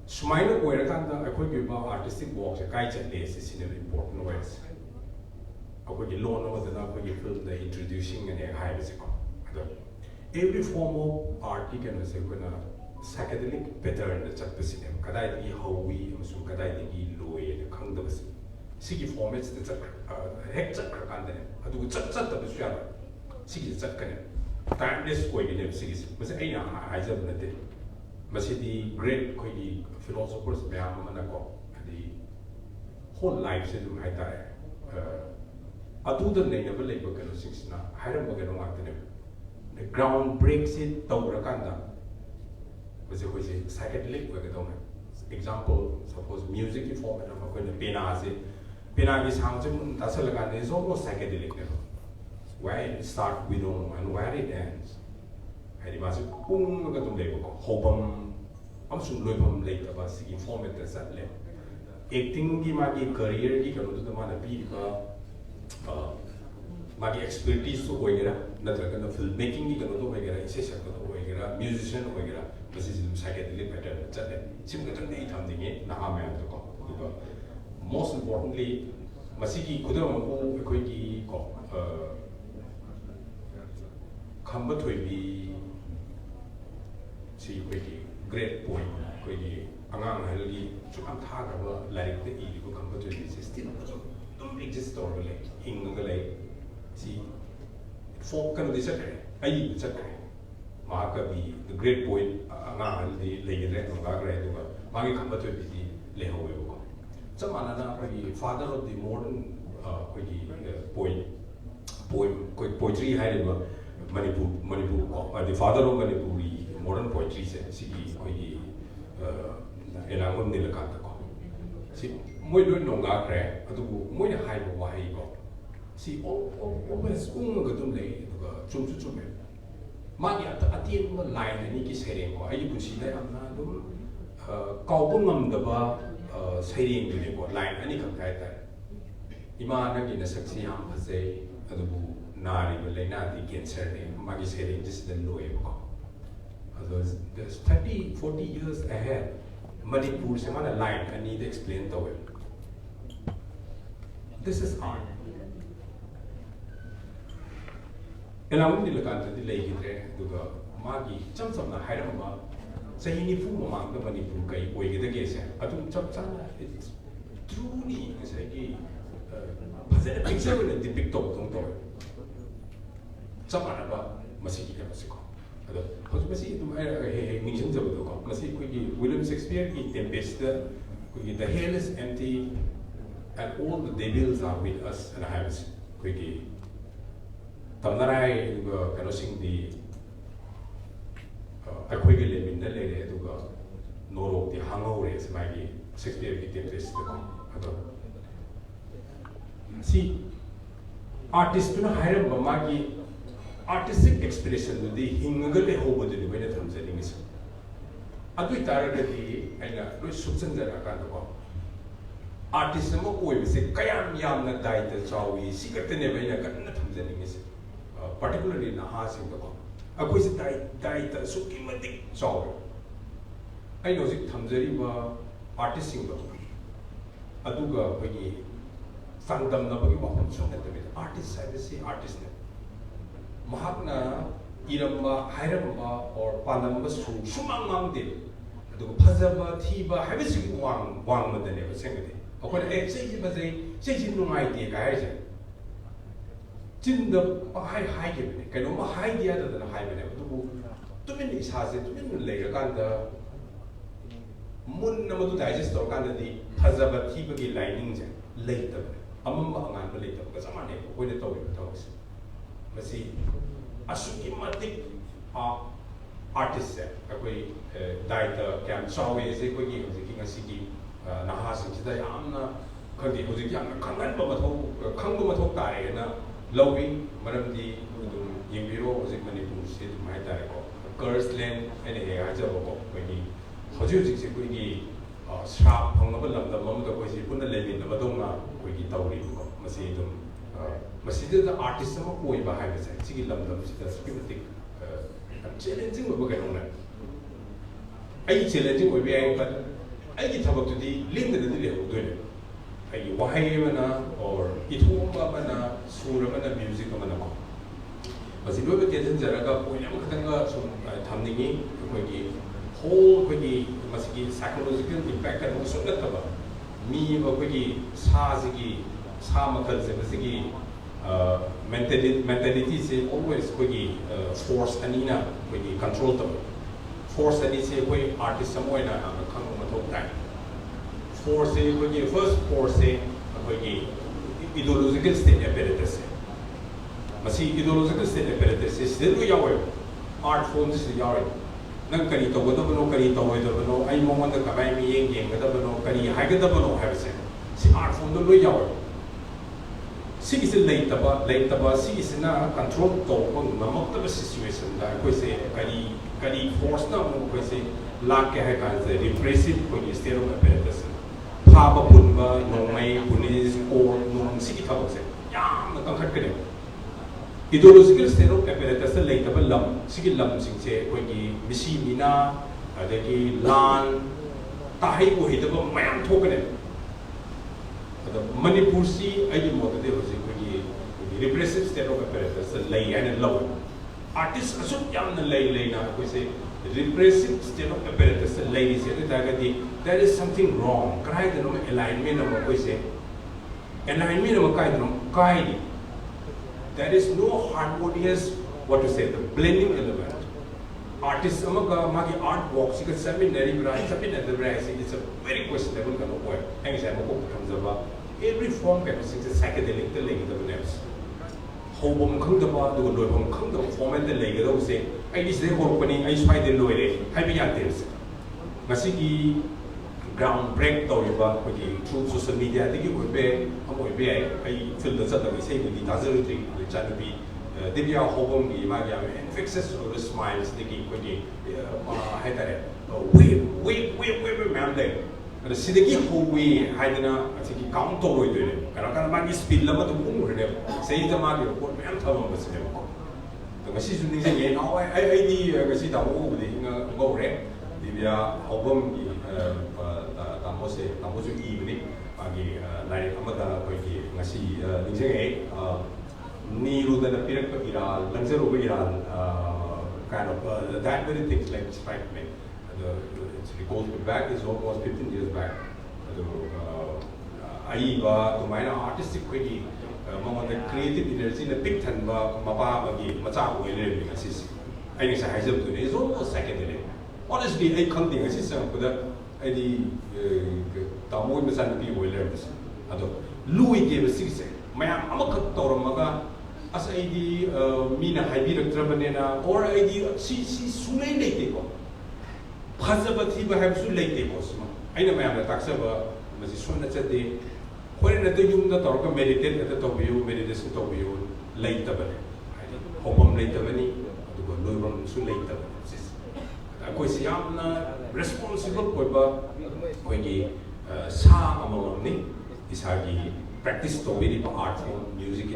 sumaina ko era kan da akoi gi ba artistic work se kai cha le se sin important ways akoi gi loan over da akoi gi film the introducing and high se ko every form of art ki can say ko na psychedelic pattern da chat sin kadai gi hawi amsu kadai gi loi da khang da bas sigi formats da chat hek chat kan da adu chat da bu ya sigi chat kan timeless ko ni sigis mas ai na haizab na te mas di great ko di philosophers me amana ko di whole life se dum haita adu da nei na bele ko kan six na hairam ko no ngak ne the ground breaks it to rakanda mas ko se psychedelic ko ga example suppose music ki format of ko ne pena gi sound se mun tasal ga ne so psychedelic ne where it starts we don't know and where it ends hadi ma se pung ga tum lebo ko hobam amsung loibam leitaba sigi format da sat le acting gi ma gi career gi kanu tu ma na bi ka magi expertise so hoigera natraga na film making gi kanu to hoigera ise sak to hoigera musician hoigera masi sim psychedelic pattern chale sim ga tan nei tham dinge na ha ma to ko most importantly masi gi kudam ko koi gi ko khamba thoi bi si koi gi great point koi gi angang hal gi chukam tha ga ba like the e ko khamba thoi bi still don't exist or like hing ga like si folk kan di sakre ai sakre ma ka bi the great point anga hal di le re no ga gre do ma gi khamba thoi bi di le ho ko chamana na ko father of the modern ko gi poetry hai de Manipur ko the father of Manipuri modern poetry se si ko gi elangon ni la ka ko si moi lo no ga kre adu moi na hai bo hai ko si always ga tum le ga chum chu chum ma ya atien ma line ni ki sereng ko ai bu si da am na dum kau bu ngam da ba sereng ni ko line ani kam kai ta ima na gi na saksi am phase adu bu nari ba leina di cancer ni ma gi sereng dis den lo e ko there's 30-40 years ahead Manipur se mana line I need to explain to it this is art elam ni la kan ti lei gi tre du ga ma gi cham cham na hai ram ba sai ni fu ma mang da Manipur kai oi gi da ge se atum cham cham na it's truly sai gi phaze picture with the depict to cham ana ba masi gi ka ko ado ho masi tu he ni jing jab do ko masi ko gi William Shakespeare ki Tempest ko gi the hell is empty and all the devils are with us and I have ko gi tamnarai ga kano sing di akhoi gi le min da le re du ga norok di hangover is ma gi Shakespeare ki Tempest ko ado si artist na hiram ba ma gi artistic expression the hingale hobo de bena thamjani is adu taraga di aina lo subsan jara ka ko artist mo koi se kayam yam na dai ta chawi sikat ne bena kan na thamjani is particularly na ha sing ko akoi se dai ta sukimatik chawi ai no sik thamjari ba artist sing ba adu ga bagi sangdam na bagi ba hon so na te artist service artist ne mahakna iramba hairamba or panamba su sumang mang de adu phajaba thiba habisi wang ma de ne sengde akoi e sei ji ba sei ji nungai de ga hai je chin da hai ge ne kai no ma hai dia da na hai ne adu tumin isa se tumin le ga kan da mun na ma du digest tor kan da di phajaba thiba gi lining je le ta amam ba ngan ba le ta ga samane ko ne to masi asuki matik artist akoi daita kam chawe se ko gi hoji ngasi gi naha sing chida yamna khandi hoji yamna khangan ba mathau khangbu mathau tare na lowi maram di dum yimbiro hoji Manipur se mai tare ko curse land ene he ha jabo ko ni hoji hoji se ko gi shrap phangba lam da mam da ko si punna le ni da dong na ko gi tawri ko masi dum masjid the artist sama koi ba hai ba sigi lam sida schematic challenging ba ga nona ai challenging oi ba ai but ai ki thabak tu di ling da di le ho do ne ai wahai mana or ithu ba mana sura mana music ba mana ko masjid ba ke den jara ga koi am khatang ga sum thamningi koi ki whole koi ki masjid psychological impact kan so na ta ba mi ba koi ki sa sigi sa makal se masigi mentality se always koi force anina koi control ta force ani se koi artist samoi na khang ma thok tai force se koi first force se koi ideological state apparatus se masi ideological state apparatus se sidu yawe art form se yawe nang kari to godo bano kari to hoido bano ai momon da kabai mi yeng yeng da bano kari hai ga da bano have se si art form do lo yawe सिगिसे लेतबा सिगिसेना कंट्रोल तौब नमक्तबा सिचुएशन दा कोइसे करी फोर्स ना कोइसे लाक के है काजे रिप्रेसिव कोइ स्टेट ऑफ अपेरेटस फाबा पुनबा नोंमै पुलिस कोर्ट नों सिगि थबसे याम कंखटकने ideological state of apparatus लेतबा लम सिगि लम सिंगसे कोइगी मिसी मिना अदगी लान ताही को हितबा मयाम थोकने Manipur si ayi moda de hoje kogi repressive state of apparatus lay and law artists asu yam na lay na koi se repressive state of apparatus lay se ta ga di there is something wrong kai de no alignment no koi se alignment no kai no kai there is no harmonious what to say the blending element artists amaga magi art walk si ka seminary bra seminary bra is a very questionable kind of work hang sa mo ko comes about every form can be psychedelic the leg the names Haobam khang da ba do loi hom khang da format the leg do se ai dis de hor pani ai swai de loi re hai bi ya de se ngasi ki ground break to ba ko ki through social media de ki oi be ai fil da sa da se ni da zero tri le cha bi Divya Haobam ki ma ya infectious or smiles de ki ko ki hai ta re we man de Sidiki Howe Haidana, I think count over it. Karakan is speed lama to move. Say the market, what man told us. The machine is again. Now I see the over the go red. Divya Haobam, Tamosu evening, like Amada, Nasi, Singjamei, Niru than a period of Iran, Lancer over Iran, kind of that very things like strike me. It goes back is almost 15 years back. Aiba to my artistic quality, among the creative energy in the big tan mapa bagi macha wele assist. I guess I have to is almost secondary. Honestly, I can't think assistant for the any Tamo Masan be wele. Louis gave a six. My Amaka Toramaga as ID Mina Hybrid Trabanena or ID she Sule Late. Possibility perhaps to late Cosmo. I know I am a taxaba, Mrs. Sunday. When at the Yum the Torka meditate at the top of you, meditation top of you, later. Hopum later many, to go low to later. A Quisiamna responsible for when ye Sa Amoni is how ye practice to be art form, music,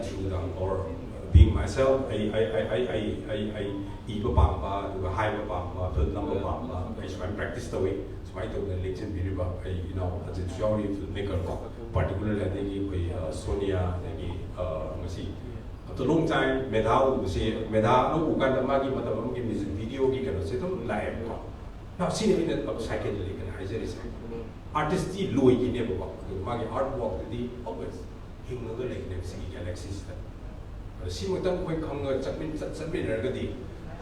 or being myself, I eat a pampa, do a high pampa, third number pampa. I practice the way. So I told the legend, you know, as a theory filmmaker, particularly I think Sonia, after a long time, Medha, Medha, no, Uganda Magi, Matamam, music video, he can say them live. Now, see the minute of psychedelic and hysteria. Artisty, Louis, he never walked. Magi art walk, the always. He never like them see galaxies. Simultan Quay Kanga, Sabin, Ergadi.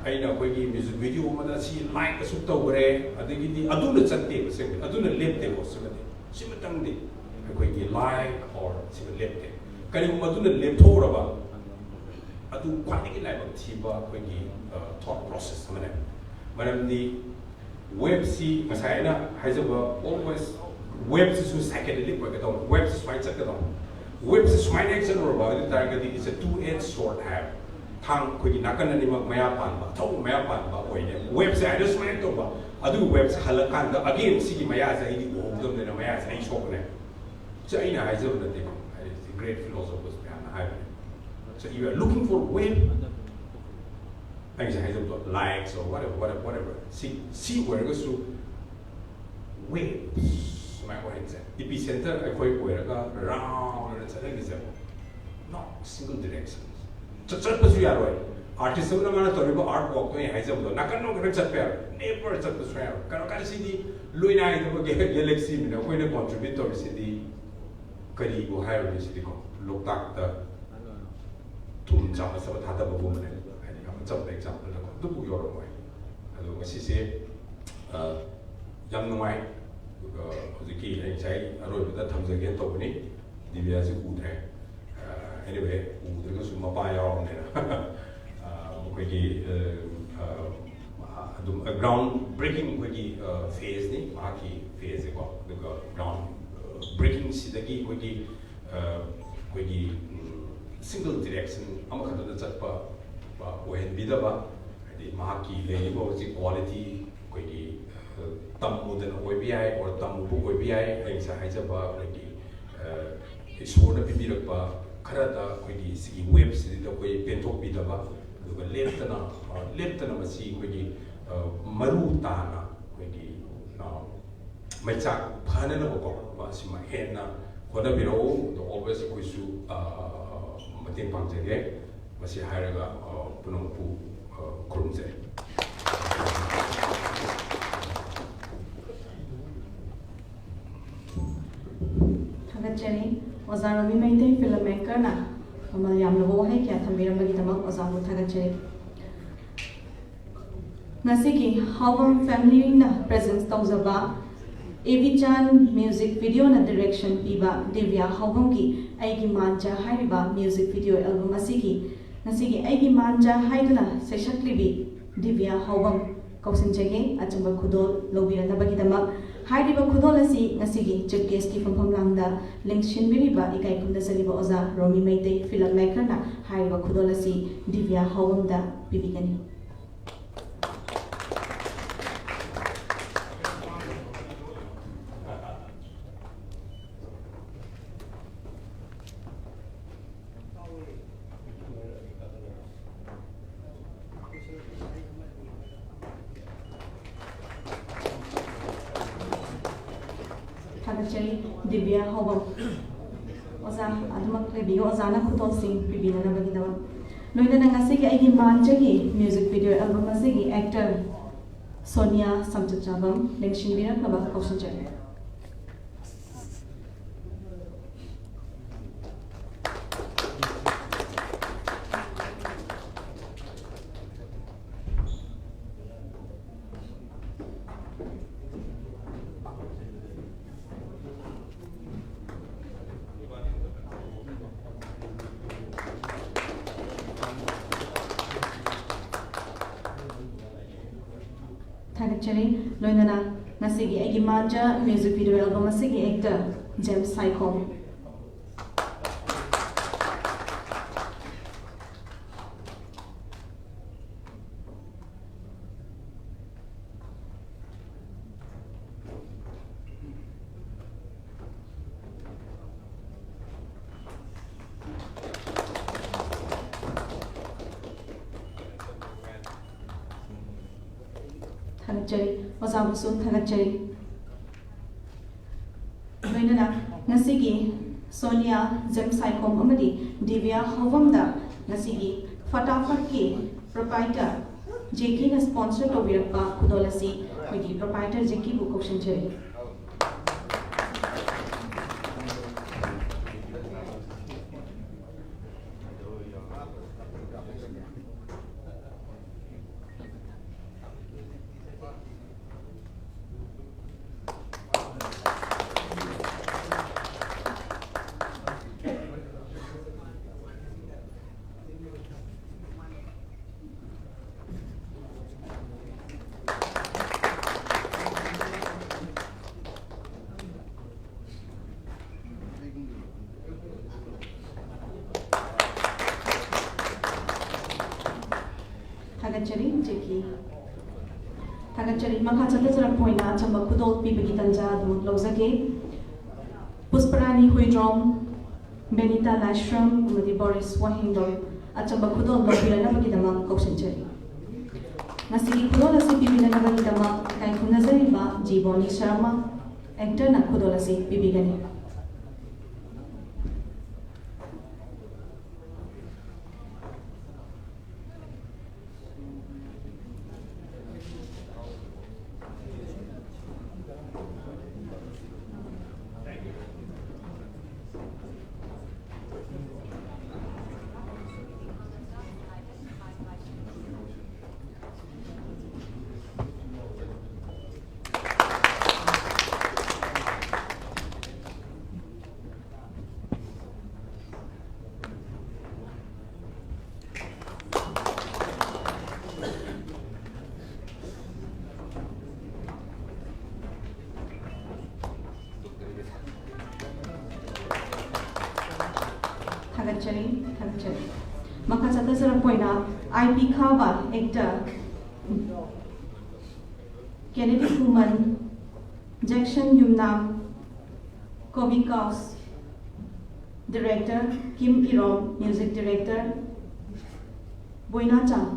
I know Quay music video, Mother, see like a suit over there. I think the Aduna Sunday, Aduna left them or something. Simultan, Quay like or Simul left them. Can you Maduna left over about? I do quite like Tiba Quay thought process. Madam, the web C, Masayana has always web is psychedelic, web is quite second. Web is my next about the target is a 2-edged sword have. Tang could Nakan and Mayapan, Tom Mayapan, website, I just went over. I do webs Halakanda again, see Mayas, I hold them in a Mayas, I show them. China has a great philosophers behind the highway. So you are looking for web, I guess I have likes or whatever. See where it goes to waves. Epicenter, I quite where around and suddenly not single directions. So, we are right. Artists of the Manatoba art walk way, I said, Nakano gets a pair, neighbors at the fair. Kanaka City, Luina, Galaxy, when a contributor city, Karibu, Higher City, looked at the Tum Jama Sabatata woman. I have some example of the Buyor way. I don't say, young white. The key and say, I wrote that comes again to me. Divya is a good hair. Anyway, there goes my buyer on there. A ground breaking phase, the Maki phase, the ground breaking Sidaki, single direction amakhatana chatpa when bidaba the mahaki level quality koigi tamudan obi or tamubu obi and sahajaba koigi isword bibirakpa kharada koigi sigi website da koi pentok bidaba duga leptana masi koigi maru tana koigi machak phanana boko basima henna hoda biro the always kuisu mating pangjage masi hairaga punampu kurumje Thagachari Oza Romi Meitei filmmaker na amal yam labo hai kya thambiramagi tamak oza bu thagachari ngasigi Haobam family na presence tawzaba Evichan music video na direction piba Divya Haobam ki EIGI MAANJA hairiba music video album asigi ngasigi EIGI MAANJA haiduna seshaklibi Divya Haobam kausinjage achamba khudol lobiranabagi tamak hairiba khudol asi ngasigi chief guest ki fampham langda linkshin biriba ikai kumda saliba oza Romi Meitei filmmaker na hairiba khudol asi Divya Haobam da bibigani Divya Haobam Oza Adumak Lebi Oza na Khutol Singh Bibina na Baginawa Noida na ngasigi EIGI MAANJA ki music video album ngasigi actor Sonia Samchachabam Lengshin Birak na Baka Kausanjag Thagachari loinana ngasigi EIGI MAANJA music video album asigi actor James Saikom Thagachari Ozabusun Thagachari loinana ngasigi Sonia James Saikom amadi Divya Haobam da ngasigi Fatafat ki proprietor JK na sponsor tobirapa khudolasi koigi proprietor JK bu kausanjari Thagachari makha chatazara poina chamba khudol pibagi tanja du lozake Pusparani Huidrom Benita Lashram amadi Boris Wahindol achamba khudol lobirana bagidama kausanjari ngasigi khudol asi pibigana bagidama kai khunazariba Bonny Sharma actor na khudol asi pibigani Thagachari Maka Chatasara Poina, IP Kava, actor, Kennedy Kuman, Jackson Yumnam, Kobe Kaus, director, Kim Irom, music director, Boina Cha,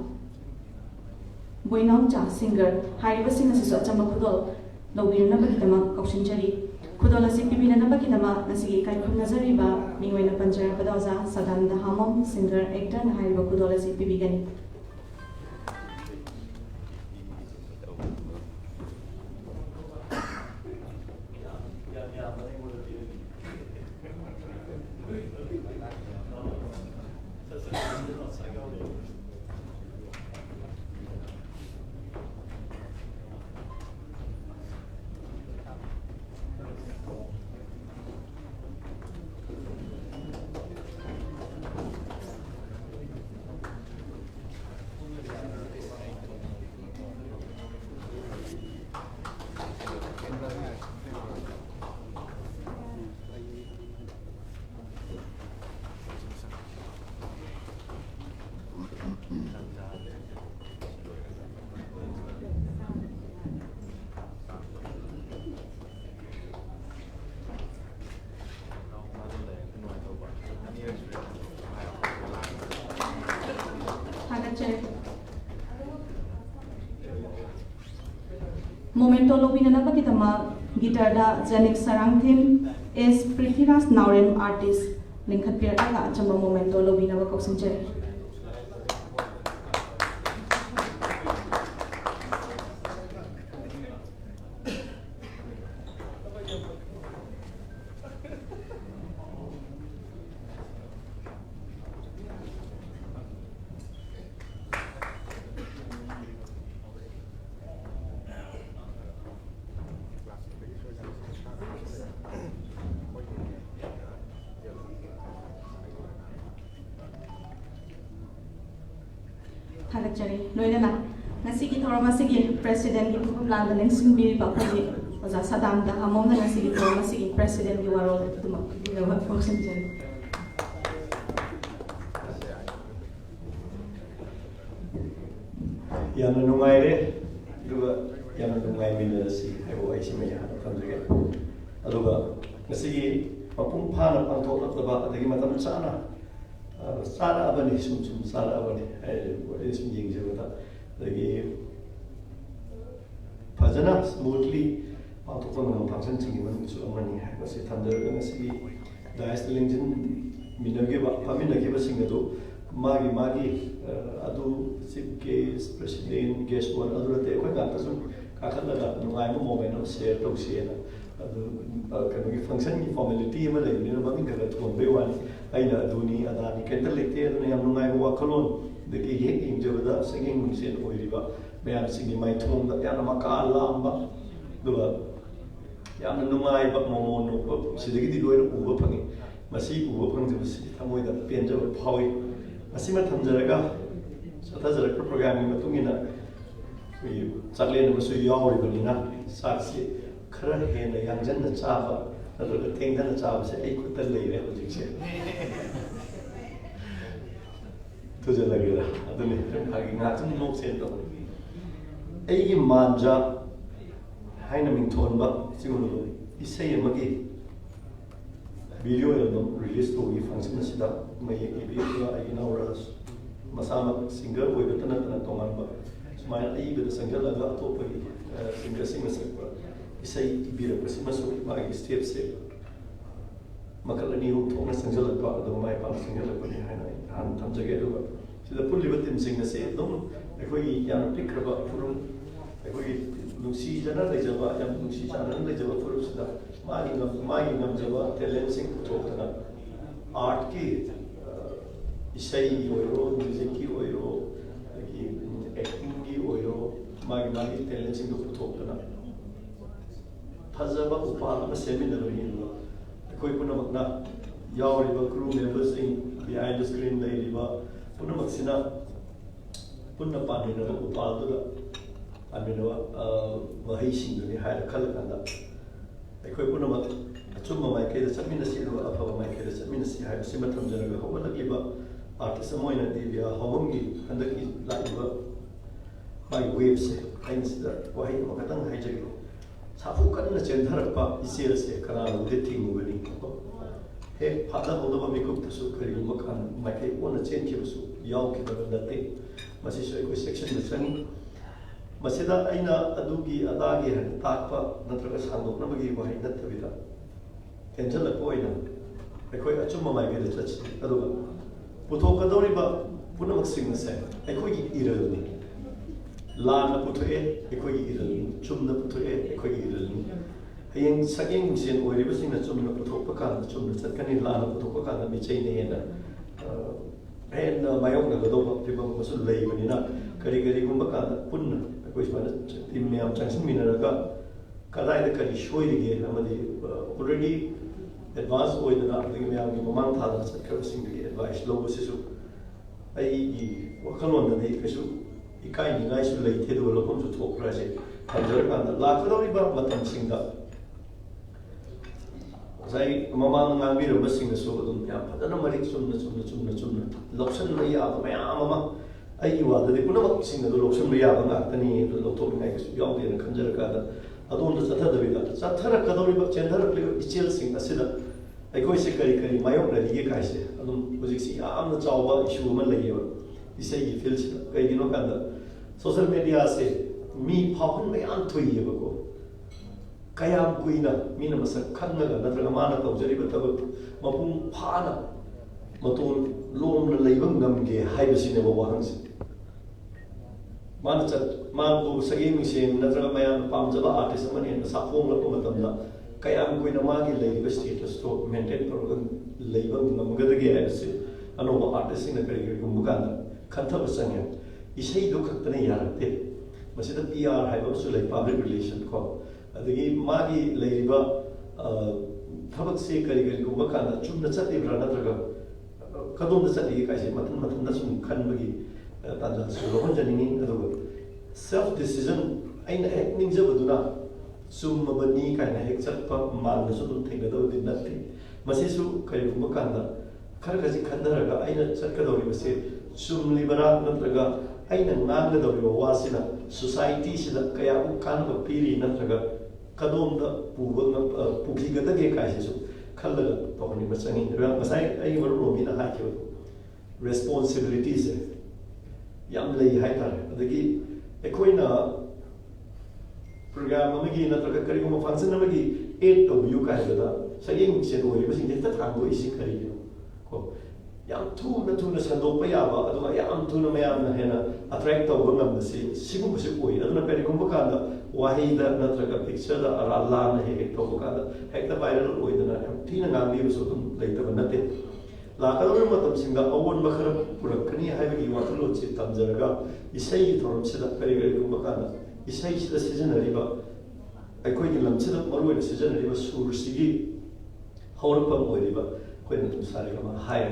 Boina Cha, singer, Hariba Singer Chamba Kudol, Lobina Bakitama, Kokshin Jari, Kudola Sipibina Bakitama, Nasi Kaikum Nazariba, Mingwena Panjara Padaza, Sadananda Hamom, singer, actor, and Hariba Kudola Sipibigani. Momento Lobina Bakitama, guitar da Janik Sarang theme is Prithviraj Naurem artist. Linkat Piraka, Chamba Momento Lobina Bakoksinjari. Halakjari, Loidana, Nasiki Thoramasiki, President, Land and Singbi Bakari, was a Sadananda, Hamom, and Nasiki Thoramasiki, President, you are all at the function. Yana Numaire, Yana Numai Minasi, I will IC Maya from the gate. Aluga, Nasiki, Papum Pana, Panto of the Bata, the Gimatam Sana. Sara Abani, Sara Abani, is being Java. The Pajana smoothly out of one function, even to money. I was a thunder, and a city. Dias the Lincoln Minagiba, Pamina gave a singer, Magi, Adu, Sipcase, President, guest one other day, when that doesn't Kakala, no, I'm a moment of share to Siena. Can we function formality, but I didn't know that one by one. Aina Duni, Adani, Catalicate, and Yamuna Wakalon, the Gay in Javada, singing Musin Oiriba, Bayan singing my tone, the Yanamaka Lamba, the Yamanumai, but Momono, Sidiki Uwapani, Masi Uwapan, Tamoy, the Pienta of Powy, Masima Tanzaraga, Satazara program in Matungina. We suddenly was so young, Saxi, Karahan, a young Jan Chava. The thing that the job said, I could tell you everything. To the Laguna, I don't know, EIGI MAANJA, Hainaming Tonba, Simulu, Isay Magi video album released to the function Sida, May in our Masama singer with the Tanat and Tomamba. Smile, I with the Sangala Topi, singer. Isay ibira kasi masuk bagi step step. Makalani hu thong sangjal ba do mai pa sangjal ba ni hai nai han tham jage do. Sida pul libat tim sing na se dom ekoi yan pick ba furum ekoi nusi jana le jaba yan nusi jana le jaba furum sida magi ngam jaba talent sing to kana art ki isay oiro music ki oiro ki acting ki oiro magi talent sing to kana Hazaba Upala seminar in Koipuna Yauriba crew members behind the screen lady Punamaxina Punapani Upala I mean Mahishing the higher color and that. The Koipuna Chuma my case, a ministry of my case, a ministry, I have Simatam General, Hova Giba, artist amoina Divya Haobam gi handaki laiba my waves aina sida wahi makatang haijagi safu kanna chendharappa isel se kana ude thingubani he phada hodaba mikup tasu kari makan makai ona chenki basu yaw ki badate masi soi ko section na changi masida aina adugi adagi han takpa natraga sangokna bagi wahi natabida tension la poina ekoi achuma mai ge chach aduga puthokadoriba punamak singna se ekoi gi iralni lana puthoe ekoi gi iralni chumna puthoe ekoi gi iralni hayeng sakeng sin oiriba singna chumna puthokpa kan chumna chatkani lana puthokpa kan mi chaine hena hen mayong na godoba piba masul leibani na kari kari gumba kan punna ekoi smana tim myam changsin minaraga kadai da kari shoirige amadi already advance oidana adigi myam gi mamang thada chatkara singgi advice lobo sisu ai gi wakalon da nei kesu ikai ni ngai su lei thedu lokom su thokra se kanjar kan la kadori ba matam singda sai mamang ngambi ro basing so dum ya padana marik sumna loksan mai ya ma ya mama ai gi wada de punama singda do loksan mai ya ba tani lokto ngai kesu yaw de kanjar ka da adon da satha da bida sathara kadori ba chendara kle ichel sing asida aikoi se kari kari mayok la dige kai se adum hojik si amna chawba issue ma laiye isai gi feel sida kai dino kanda social media se mi phapun mai an thoiye ba ko kayam kuina mina masak khanna ga natra mana tawjari ba tabak mapung phana matul lom la leibam ngamge haibasine ba wahang se man chat man bu sagi mi sen natra mayam pamjaba artist amani na sapong la pamatamna kayam kuina magi leiba status to maintain program leiba ngamgadage aise anoba artist na kari gumbukan khantha basanya isai do khaktane yarate masida PR haiba su lai public relation ko adagi magi leiba thabak se kari gumbukan chumna chati brana traga kadom da chati kai se mathan da sum khanbagi tanda su rohon janini adugo self decision aina ningjabaduna sumabani kaina hek chatpa malna su dum thengada din nathi masisu kari gumbukan khar gaji khandaraga aina chatkadori base sumli bara natraga aina nganggadori wasina society sida kaya kan ba piri natraga kadom da pugi gada ge kai su khallaga tawni masangi ra masai ai maru romi na hakyo responsibilities yam lei haitare adagi ekoina program amagi natraga kari gum function amagi 8 to view kai da sayeng se doi basing ta thangbo isi kari ko yam tuna sandokpa yaba aduma yam tuna mayam na hena attract tawba ngambasi sigum basi koi aduna kari gum bakanda wahida natraga picture da Allah na he tawba kada hekta viral oidana tina ngambi so dum leita banate la kador matam singa awon makhara purakani haibagi wakalo chi tamjaraga isai thorum sida kari gum bakanda isai sida season riba aikoi gi lamchida maroi season riba sursigi hawrpa moiriba koina tum sari kama hai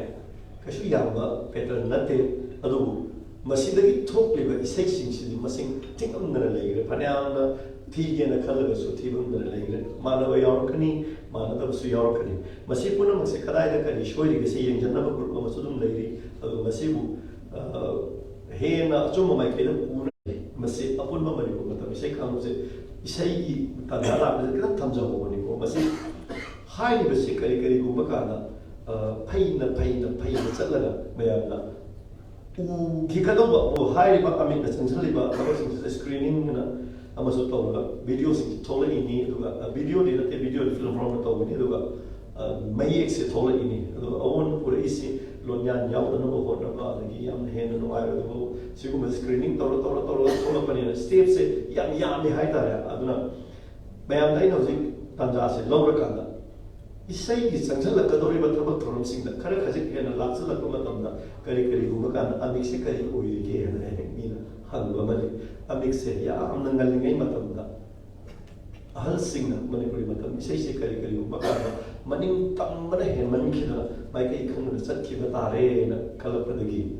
kasu yamba pattern nate adu masidagi thokliba isai sing sidi masing tingamna leigre phanyaamna thigena khalaga su thibamna leigre manava yarakani manada su yarakani masi puna mase kadai da kani shoiri ge se yengjanna ba group ma sudum leiri adu masibu hena chuma mai keda puna masi apun ma mari ko mata isai khamse isai gi tadala ba keda thamja ho ni ko masi hai ni basi kari kari gumba kana paina chatlaga mayamna kikadaba o hai ba amin na chansali ba abasing screening na amaso tawga video sing thola ini duga video ni te video film from tawga ni duga mai exe thola ini awon pura isi lonyan yaw na no ho na ba gi yam hen no ai do sigum screening tawla pani step se yam ni hai ta ya aduna mayam dai no sing tanja se lawra kanda isai gi changsala kadori ba thabak thoram singda khara khajik hena laksala ko matamda kari gumba kan amik se kari oi ge hena mina halwa mali amik se ya amna ngai matamda ahal singna manipuri matam isai se kari gumba kan maning tamna hen maning khida mai kai khang na chat khiba tare na kalapadagi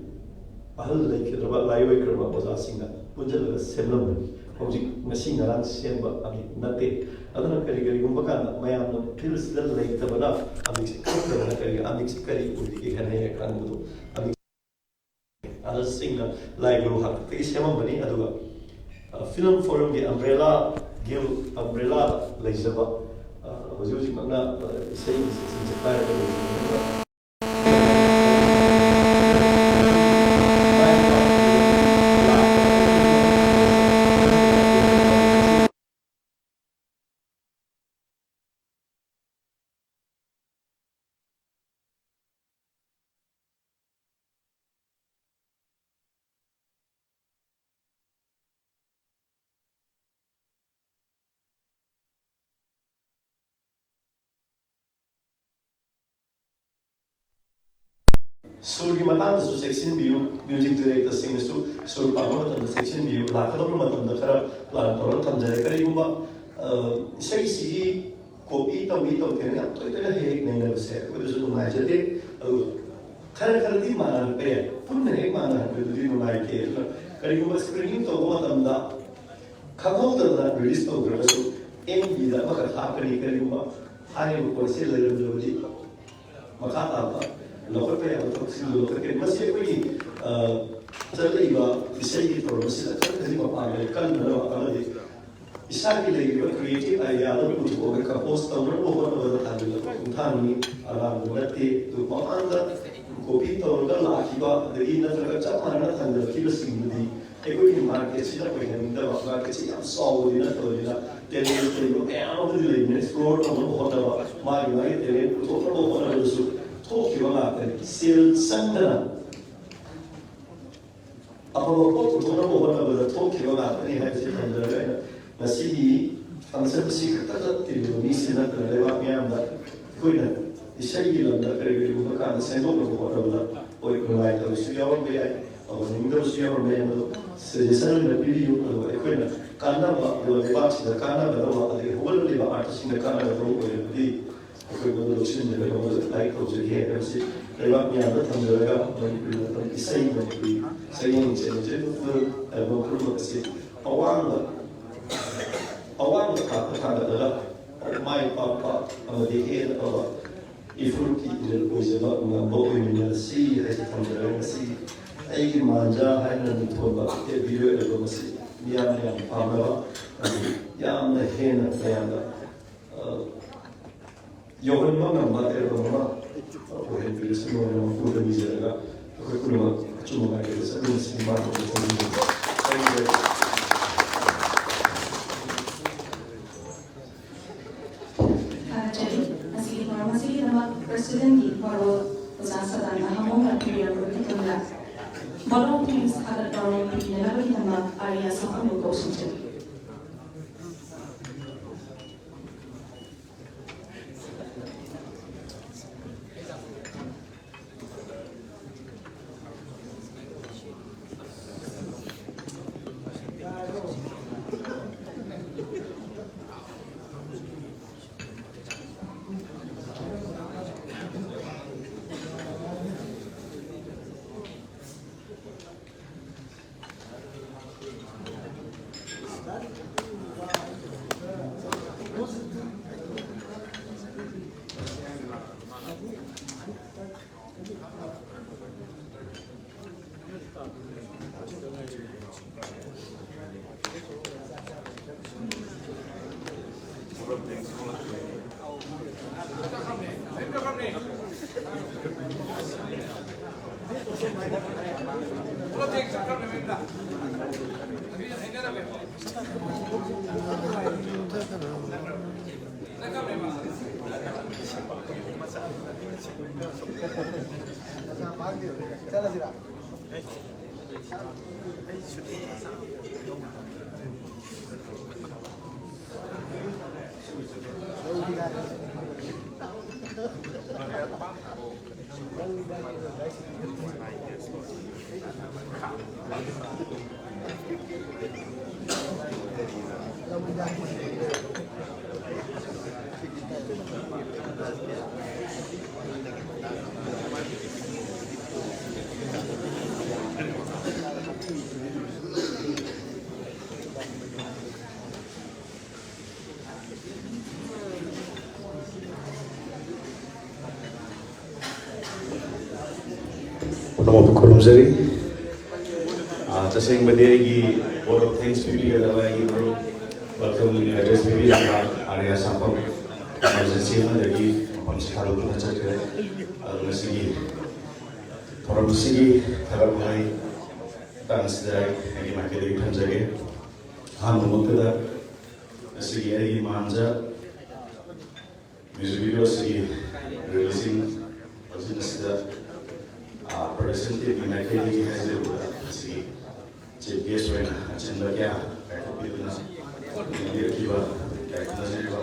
ahal lai khidra lai oi krama boza singna punjal semlam hojik ngasi ngarang semba ami nate aduna kari gumba kan mayam no feels the like the bana amik se kari oi ge hena kan bu amik ꯐꯥꯗꯔꯁꯤꯡꯅ ꯂꯥꯏꯒꯨꯔꯨ ꯍꯥꯛꯇꯒꯤ ꯁꯦꯝꯃꯝꯕꯅꯤ ꯑꯗꯨꯒ ꯐꯤꯂꯝ ꯐꯣꯔꯝꯒꯤ ꯑꯝꯕ꯭ꯔꯦꯂꯥ ꯒꯤꯜ ꯑꯝꯕ꯭ꯔꯦꯂꯥ ꯂꯩꯖꯕ ꯍꯧꯖꯤꯛ ꯍꯧꯖꯤꯛꯃꯛꯅ ꯏꯁꯩꯒꯤ ꯁꯤꯡꯁꯦ ꯄꯥꯏꯔꯒ ꯂꯩꯕ ꯁꯨꯔꯒꯤ ꯃꯇꯥꯡꯗꯁꯨ ꯆꯦꯛꯁꯤꯟꯕꯤꯌꯨ ꯃ꯭ꯌꯨꯖꯤꯛ ꯗꯤꯔꯦꯛꯇꯔꯁꯤꯡꯅꯁꯨ ꯁꯨꯔ ꯄꯥꯟꯕ ꯃꯇꯝꯗ ꯆꯦꯛꯁꯤꯟꯕꯤꯌꯨ ꯂꯥꯛꯀꯗꯧꯕ ꯃꯇꯝꯗ ꯈꯔ ꯄ꯭ꯂꯥꯟ ꯇꯧꯔꯒ ꯊꯝꯖꯔꯦ ꯀꯔꯤꯒꯨꯝꯕ ꯏꯁꯩꯁꯤꯒꯤ ꯀꯣꯄꯤ ꯇꯧꯏ ꯇꯧꯗꯦꯅ ꯌꯥꯝ ꯇꯣꯏ ꯇꯣꯏꯅ ꯍꯦꯛ ꯅꯩꯅꯕꯁꯦ ꯑꯩꯈꯣꯏꯗꯁꯨ ꯅꯨꯡꯉꯥꯏꯖꯗꯦ ꯑꯗꯨꯒ ꯈꯔꯗꯤ ꯃꯥꯟꯅꯔꯛꯄ ꯌꯥꯏ ꯄꯨꯟꯅ ꯍꯦꯛ ꯃꯥꯟꯅꯔꯛꯄꯗꯨꯗꯤ ꯅꯨꯡꯉꯥꯏꯇꯦ ꯑꯗꯨꯅ ꯀꯔꯤꯒꯨꯝꯕ ꯁ꯭ꯀ꯭ꯔꯤꯅꯤꯡ ꯇꯧꯕ ꯃꯇꯝꯗ ꯈꯪꯍꯧꯗꯅ ꯔꯤꯂꯤꯁ ꯇꯧꯈ꯭ꯔꯒꯁꯨ MVꯗ ꯑꯃꯈꯛ ꯍꯥꯞꯀꯅꯤ ꯀꯔꯤꯒꯨꯝꯕ ꯍꯥꯏꯔꯤꯕ ꯄꯣꯠꯁꯦ ꯂꯩꯔꯝꯗ꯭ꯔꯕꯗꯤ ꯃꯈꯥ ꯇꯥꯕ ꯂꯧꯈꯠꯄ ꯌꯥꯕ ꯊꯕꯛꯁꯤꯡꯗꯨ ꯂꯧꯈꯠꯀꯅꯤ ꯃꯁꯤ ꯑꯩꯈꯣꯏꯒꯤ ꯆꯠꯂꯛꯏꯕ ꯏꯁꯩꯒꯤ ꯊꯧꯔꯝꯁꯤꯗ ꯈꯖꯤꯛ ꯃꯄꯥꯡꯒꯜ ꯀꯟꯅꯅꯕ ꯑꯃꯗꯤ ꯏꯁꯥꯒꯤ ꯂꯩꯔꯤꯕ ꯀ꯭ꯔꯤꯌꯦꯇꯤꯚ ꯑꯥꯏꯗꯤꯌꯥꯗ ꯄꯨꯊꯣꯛꯑꯒ ꯀꯝꯄꯣꯖ ꯇꯧꯅꯕ ꯍꯣꯠꯅꯕꯗ ꯊꯥꯡꯖꯤꯜꯂꯛꯄ ꯈꯣꯡꯊꯥꯡꯅꯤ ꯑꯔꯥꯟꯕ ꯅꯠꯇꯦ ꯑꯗꯨ ꯃꯃꯥꯡꯗ ꯀꯣꯄꯤ ꯇꯧꯔꯒ ꯂꯥꯛꯈꯤꯕ ꯑꯗꯒꯤ ꯅꯠꯇ꯭ꯔꯒ ꯆꯞ ꯃꯥꯟꯅꯅ ꯊꯥꯡꯖꯤꯜꯂꯛꯈꯤꯕꯁꯤꯡꯗꯨꯗꯤ ꯑꯩꯈꯣꯏꯒꯤ ꯃꯥꯔꯀꯦꯠꯁꯤꯗ ꯑꯣꯏꯍꯟꯅꯤꯡꯗꯕ ꯃꯥꯔꯀꯦꯠꯁꯤ ꯌꯥꯝ ꯆꯥꯎꯕꯗꯤ ꯅꯠꯇꯕꯅꯤꯅ ꯇꯦꯂꯦꯟ ꯂꯩꯕ ꯃꯌꯥꯝ ꯑꯃꯗꯤ ꯂꯩꯕꯅꯤ ꯑꯦꯛꯁꯄ꯭ꯂꯣꯔ ꯇꯧꯅꯕ ꯍꯣꯠꯅꯕ ꯃꯥꯒꯤ ꯇꯦꯂꯦꯟ ꯄꯨꯊꯣꯛꯅꯕ ꯍꯣꯠꯅꯕꯗꯁꯨꯊꯣꯛꯈꯤꯕ ꯉꯥꯛꯇꯅꯤ ꯁꯦꯜ ꯆꯪꯗꯅ ꯑꯐꯕ ꯄꯣꯠ ꯄꯨꯊꯣꯛꯅꯕ ꯍꯣꯠꯅꯕꯗ ꯊꯣꯛꯈꯤꯕ ꯉꯥꯛꯇꯅꯤ ꯍꯥꯏꯕꯁꯤ ꯊꯝꯖꯔꯒ ꯑꯩꯅ ꯉꯁꯤꯒꯤ ꯐꯪꯁꯟ ꯑꯁꯤ ꯈꯛꯇ ꯆꯠꯇ꯭ꯔꯤꯕ ꯃꯤꯁꯤ ꯅꯠꯇꯅ ꯂꯩꯕꯥꯛ ꯃꯌꯥꯝꯗ ꯑꯩꯈꯣꯏꯅ ꯏꯁꯩꯒꯤ ꯂꯝꯗ ꯀꯔꯤꯒꯨꯝꯕ ꯀꯥꯟꯗ ꯁꯦꯝꯗꯣꯛꯅꯕ ꯍꯣꯠꯅꯕꯗ ꯍꯣꯏ ꯅꯨꯡꯉꯥꯏꯇꯕꯁꯨ ꯌꯥꯎꯔꯝꯕ ꯌꯥꯏ ꯇꯧꯍꯟꯅꯤꯡꯗꯕꯁꯨ ꯌꯥꯎꯔꯝꯕ ꯌꯥꯏ ꯑꯗꯨ ꯁꯖꯦꯁꯟ ꯑꯣꯏꯅ ꯄꯤꯕꯤꯌꯨ ꯑꯗꯨꯒ ꯑꯩꯈꯣꯏꯅ ꯀꯥꯟꯅꯕ ꯑꯗꯨꯒ ꯂꯩꯕꯥꯛꯁꯤꯗ ꯀꯥꯟꯅꯒꯗꯕ ꯑꯗꯒꯤ ꯍꯧꯒꯠꯂꯛꯂꯤꯕ ꯑꯥꯔꯇꯤꯁꯁꯤꯡꯗ ꯀꯥꯟꯅꯒꯗꯕ ꯑꯣꯏꯔꯕꯗꯤ ꯑꯩꯈꯣꯏ ꯃꯗꯨ ꯂꯧꯁꯤꯟꯖꯔꯒ ꯃꯗꯨ ꯂꯥꯏꯛ ꯇꯧꯖꯒꯦ ꯍꯥꯏꯕꯁꯤ ꯂꯩꯕꯥꯛ ꯃꯌꯥꯝꯗ ꯊꯝꯖꯔꯒ ꯃꯅꯤꯄꯨꯔꯤ ꯏꯁꯩ ꯃꯅꯤꯄꯨꯔꯤ ꯁꯩꯔꯦꯡ ꯆꯦꯟꯖꯔꯤꯕ ꯄꯨꯝꯅꯃꯛ ꯑꯁꯤ ꯑꯋꯥꯡꯕ ꯊꯥꯛꯇ ꯊꯥꯡꯒꯠꯂꯒ ꯃꯥꯏ ꯄꯥꯛꯄ ꯑꯃꯗꯤ ꯍꯦꯟꯅ ꯐꯕ ꯏꯐꯨꯔꯨꯞꯀꯤ ꯏꯔꯜ ꯑꯣꯏꯖꯕ ꯉꯝꯕ ꯑꯣꯏꯃꯤꯟꯅꯔꯁꯤ ꯍꯥꯏꯁꯤ ꯊꯝꯖꯔꯒ ꯉꯁꯤ ꯑꯩꯒꯤ ꯃꯥꯟꯖꯥ ꯍꯥꯏꯅ ꯃꯤꯡꯊꯣꯟꯕ ꯚꯤꯗꯤꯑꯣ ꯑꯦꯜꯕꯝ ꯑꯁꯤ ꯃꯤꯌꯥꯝꯅ ꯌꯥꯝ ꯄꯥꯝꯅꯕ ꯌꯥꯝꯅ ꯍꯦꯟꯅ ꯃꯌꯥꯝꯅ ꯌꯧꯍꯟꯕ ꯉꯝꯕ ꯑꯦꯜꯕꯝ ꯑꯃ ꯑꯣꯏꯍꯟꯕꯤꯔꯁꯨ ꯅꯣꯡꯃ ꯃꯄꯨꯗ ꯅꯤꯖꯔꯒ ꯑꯩꯈꯣꯏ ꯄꯨꯝꯅꯃꯛ ꯑꯆꯨꯝꯕ ꯃꯥꯏꯀꯩꯗ ꯆꯠꯃꯤꯟꯅꯁꯤ ꯃꯥꯡꯕ Presidenti Waro Sadananda Hamom Premier Protocola. Volunteers ada orang di negara kita area sama mengkonsumsi. Nama Bukurum Zari Tasing board of things maybe welcome address maybe area sample emergency lagi pamsihalo pun saja masih forum sini kalau mulai tangis dari ini makin lebih panjang Hamom kita masih EIGI MAANJA music video sih releasing masih sudah present di Meitei di hasil masih chief guest when agenda kya itu na ini kiba kayak nasi kiba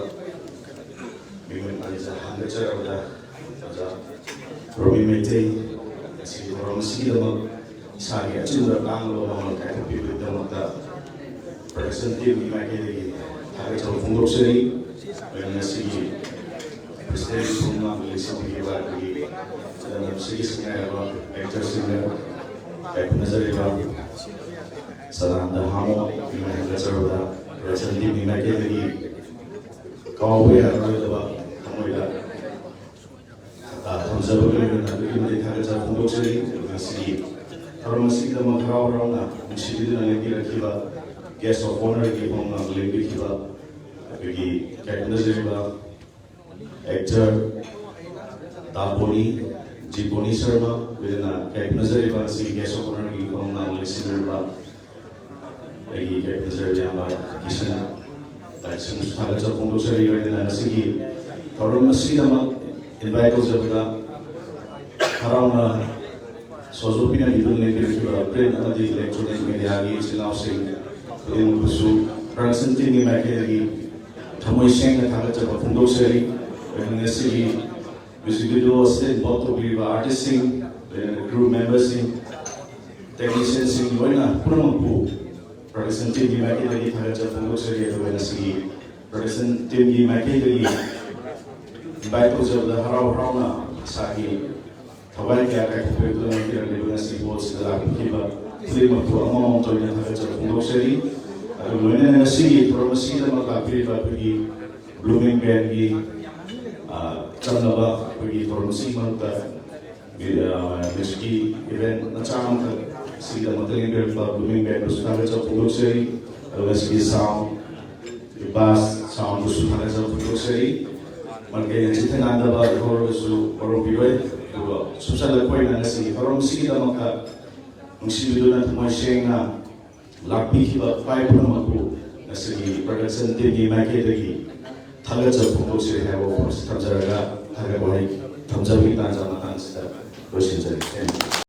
minggu ini hanga cara udah Romi Meitei si orang sih dalam sehari agenda lang lo mau kayak itu dalam ta present di Meitei di hari kalau fungsi seri dengan si presiden semua beliau kiba di dalam segi sengaja actor singer kayak nazari Sadananda Hamom yang terserah present di Meitei lagi kau ya kalau kamu ya terserah dengan lagi mereka kerja untuk sendiri masih kalau masih kita mau orang nak mesti kita lagi kita guest of honor lagi mau lagi kita lagi kayak nazar actor Bonny Bonny Sharma dengan kayak nazar masih guest of honor lagi mau listener lagi kayak nazar yang Kishan Kishan sudah kerja untuk sendiri dengan segi kalau masih nama invite us juga karena sosoknya itu lebih juga print atau di electronic media lagi sinausin yang khusus present ini mereka lagi tamu yang kerja untuk sendiri dengan segi music video state both of you artists sing crew members sing technicians sing mana pun mampu present ini mereka lagi kerja untuk sendiri dengan segi present ini mereka lagi baik itu sudah harau na sahi thawai kaya kaya itu nanti ada dengan si bos dalam kiba lima puluh amam untuk yang kerja untuk seri lalu mana nasi promosi dan makapri bagi blooming brand di channel bagi promosi manta meski event macam si dalam materi blooming brand sudah kerja untuk seri lalu nasi sound bass sound sudah kerja untuk seri Mereka yang cerita nanda baru orang itu orang biway, susah lepas nanda sih. Orang sih kita maka mesti dulu nanti masih na lapi kita five pun maku nasi production tinggi mereka lagi. Thaga jauh pun sih, hebo pun terjaga, thaga boleh terjaga kita jangan sih.